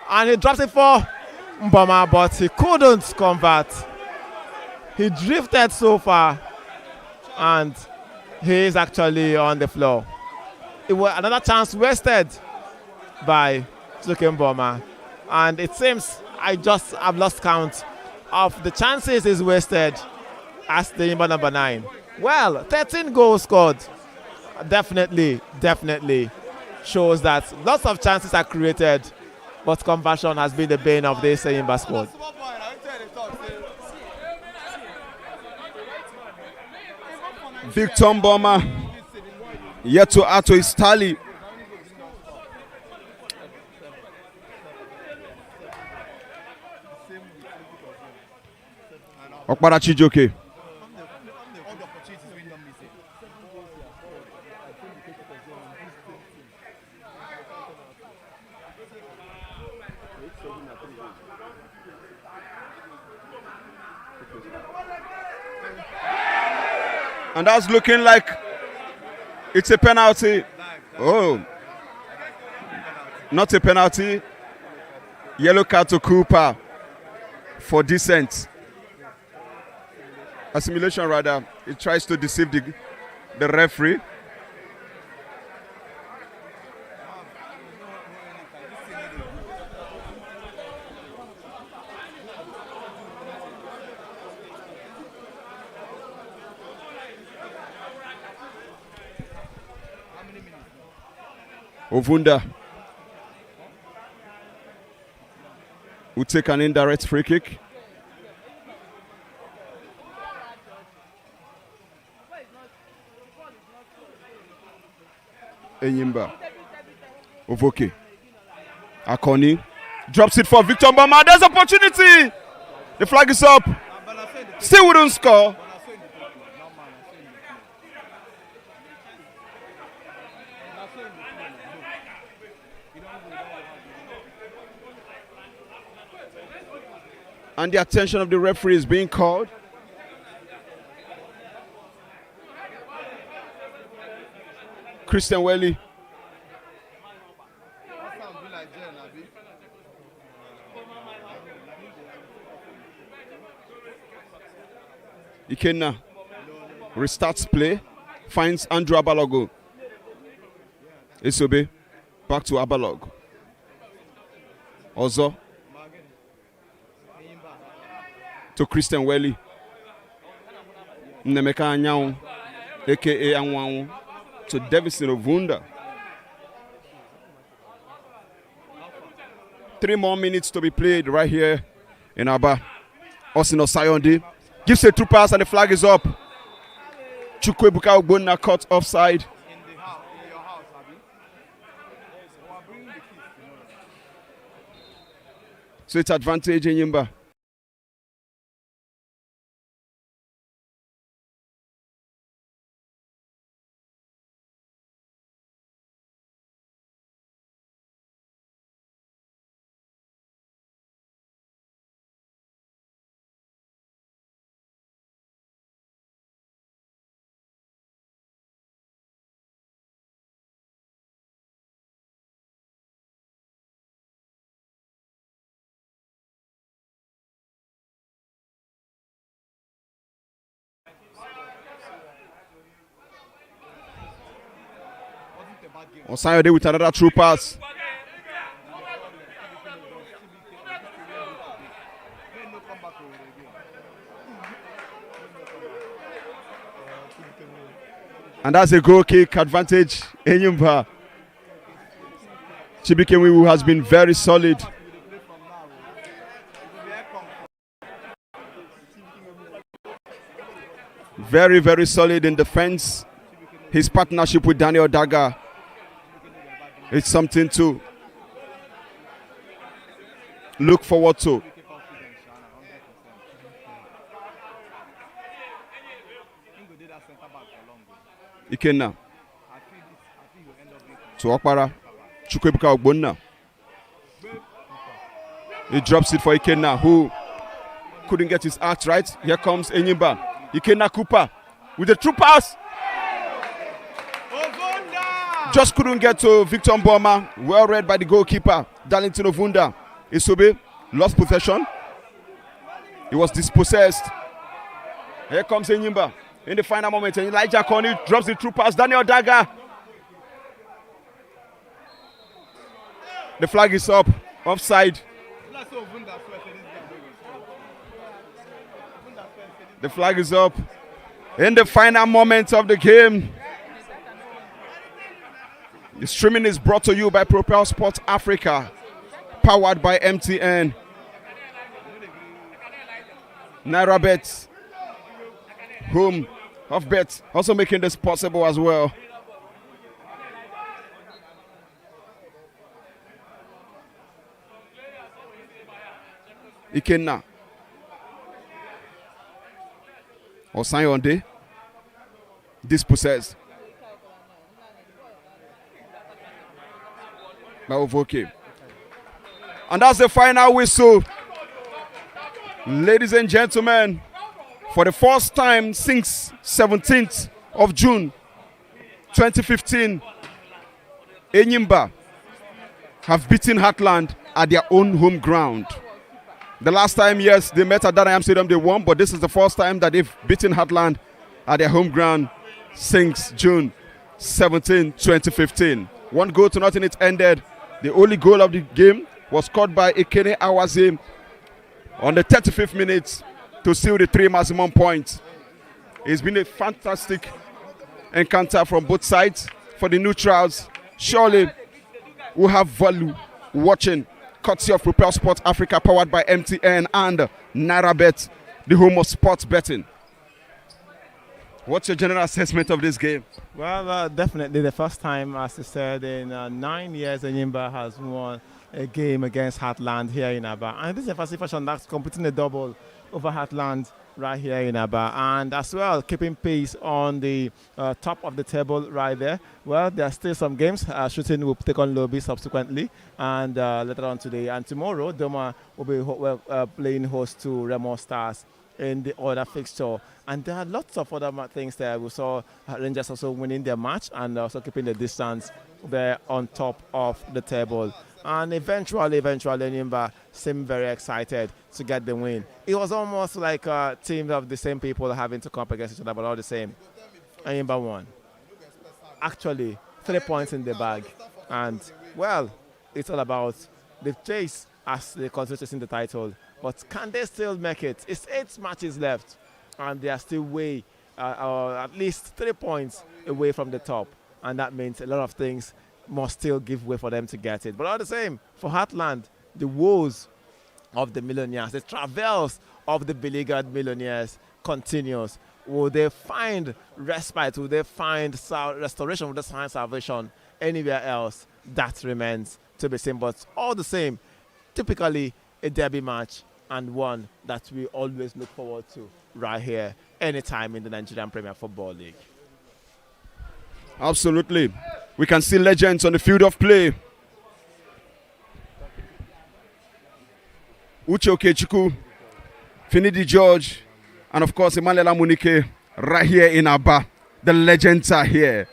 and he drops it for Mboma, but he couldn't convert. He drifted so far, and he is actually on the floor. It was another chance wasted by Chukwuemboma, and it seems I've lost count of the chances he's wasted as the Enyimba number 9. Well, 13 goals scored. Definitely shows that lots of chances are created, but conversion has been the bane of this Enyimba squad. Victor Mboma yet to add to his tally. Okpara Chijoke. And that's looking like it's a penalty. Oh, not a penalty. Yellow card to Cooper for dissent. Assimilation rather. He tries to deceive the referee. Ovunda will take an indirect free kick. Enyimba. Ovoke. Akoni drops it for Victor Mboma. There's opportunity. The flag is up. Still wouldn't score. And the attention of the referee is being called. Christian Welly. Ikenna restarts play, finds Andrew Abalogo. Isobe back to Abalog. Ozo to Christian Welly. Nemeka Anyao, aka Anwangu, to Davison Ovunda. 3 more minutes to be played right here in Aba. Austin Osayonde gives a 2 pass and the flag is up. Chukwuebuka Ogbonna caught offside. So it's advantage Enyimba. Osayode with another true pass. And that's a goal kick advantage. Enyimba. Chibikemwe, who has been very solid. Very, very solid in defense. His partnership with Daniel Daga, it's something to look forward to. Ikenna to Okpara. Chukwuebuka Ogbonna. He drops it for Ikenna, who couldn't get his act right. Here comes Enyimba. Ikenna Cooper with a true pass. Just couldn't get to Victor Mboma. Well read by the goalkeeper, Darlington Ovunda. Isobe lost possession. He was dispossessed. Here comes Enyimba. In the final moment, Elijah Connie drops the true pass. Daniel Daga. The flag is up. Offside. The flag is up. In the final moments of the game. The streaming is brought to you by Propel Sports Africa. Powered by MTN. NairaBet. Home of Bet also making this possible as well. Ikenna. Osanyonde. Dispossessed. Baovoke. And that's the final whistle. Ladies and gentlemen, for the first time since 17th of June 2015, Enyimba have beaten Heartland at their own home ground. The last time, yes, they met at Danayam Stadium, they won, but this is the first time that they've beaten Heartland at their home ground since June 17, 2015. 1-0 it ended. The only goal of the game was scored by Ekene Awaze on the 35th minute to seal the 3 maximum points. It's been a fantastic encounter from both sides. For the neutrals, surely we have value watching, courtesy of Propel Sports Africa, powered by MTN and NairaBet, the home of sports betting. What's your general assessment of this game? Well, definitely the first time, as you said, in 9 years, Enyimba has won a game against Heartland here in Aba. And this is a first fashion that's completing a double over Heartland right here in Aba. And as well, keeping pace on the top of the table right there. Well, there are still some games. Shooting will take on Lobby subsequently. And later on today and tomorrow, Doma will be playing host to Remo Stars in the other fixture. And there are lots of other things there. We saw Rangers also winning their match and also keeping the distance there on top of the table. And eventually, Enyimba seemed very excited to get the win. It was almost like a team of the same people having to compete against each other, but all the same. Enyimba won. Actually, 3 points in the bag. And, well, it's all about the chase as they continue chasing the title. But can they still make it? It's 8 matches left, and they are still way, at least 3 points away from the top. And that means a lot of things must still give way for them to get it. But all the same, for Heartland, the woes of the millionaires, the travails of the beleaguered millionaires continues. Will they find respite? Will they find restoration? Will they find salvation anywhere else? That remains to be seen. But all the same, typically a derby match, and one that we always look forward to right here anytime in the Nigerian Premier Football League. Absolutely. We can see legends on the field of play. Uche Okechukwu, Finidi George, and of course Emmanuel Amunike right here in Aba. The legends are here.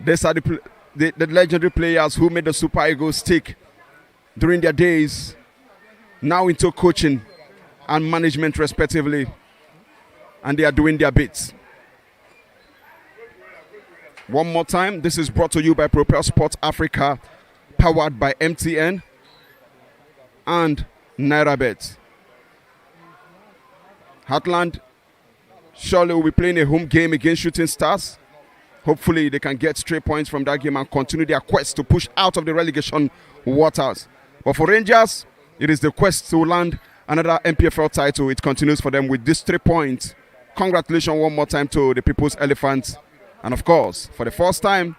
These are the legendary players who made the Super Eagles stick during their days, now into coaching and management respectively, and they are doing their bits. One more time, this is brought to you by Propel Sports Africa, powered by MTN and NairaBet. Heartland surely will be playing a home game against Shooting Stars. Hopefully they can get 3 points from that game and continue their quest to push out of the relegation waters. But for Rangers, it is the quest to land another NPFL title. It continues for them with these 3 points. Congratulations one more time to the People's Elephants. And of course, for the first time,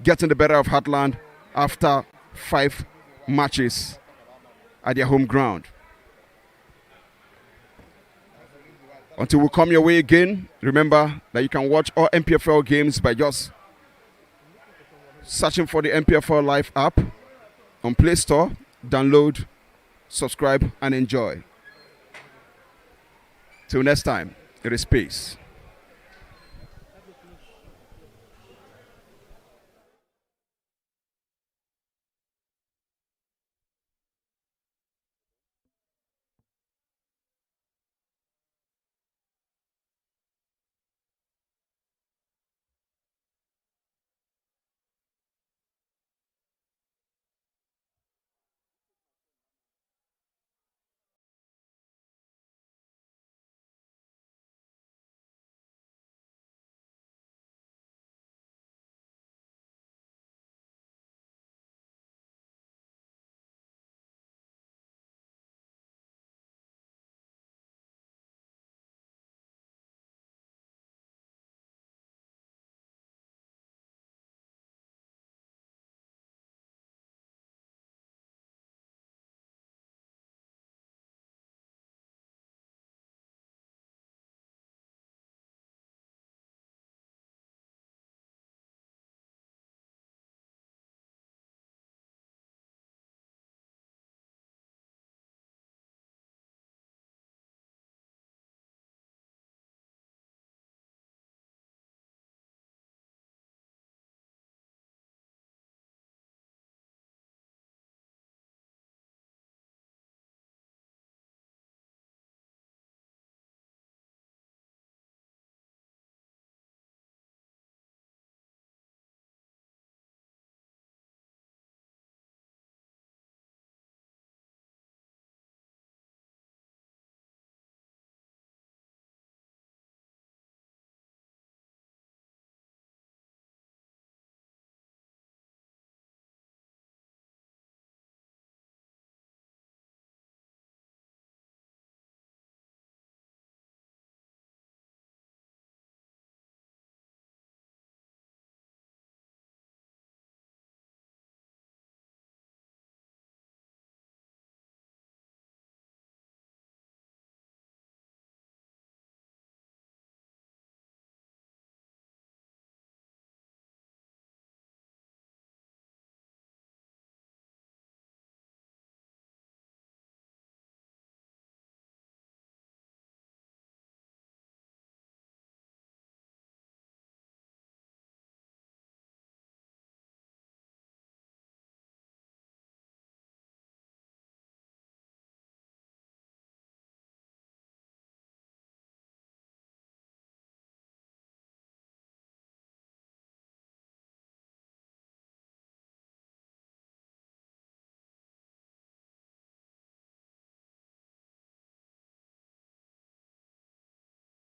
getting the better of Heartland after 5 matches at their home ground. Until we come your way again, remember that you can watch all NPFL games by just searching for the NPFL Live app on Play Store. Download, subscribe, and enjoy. Till next time, it is peace.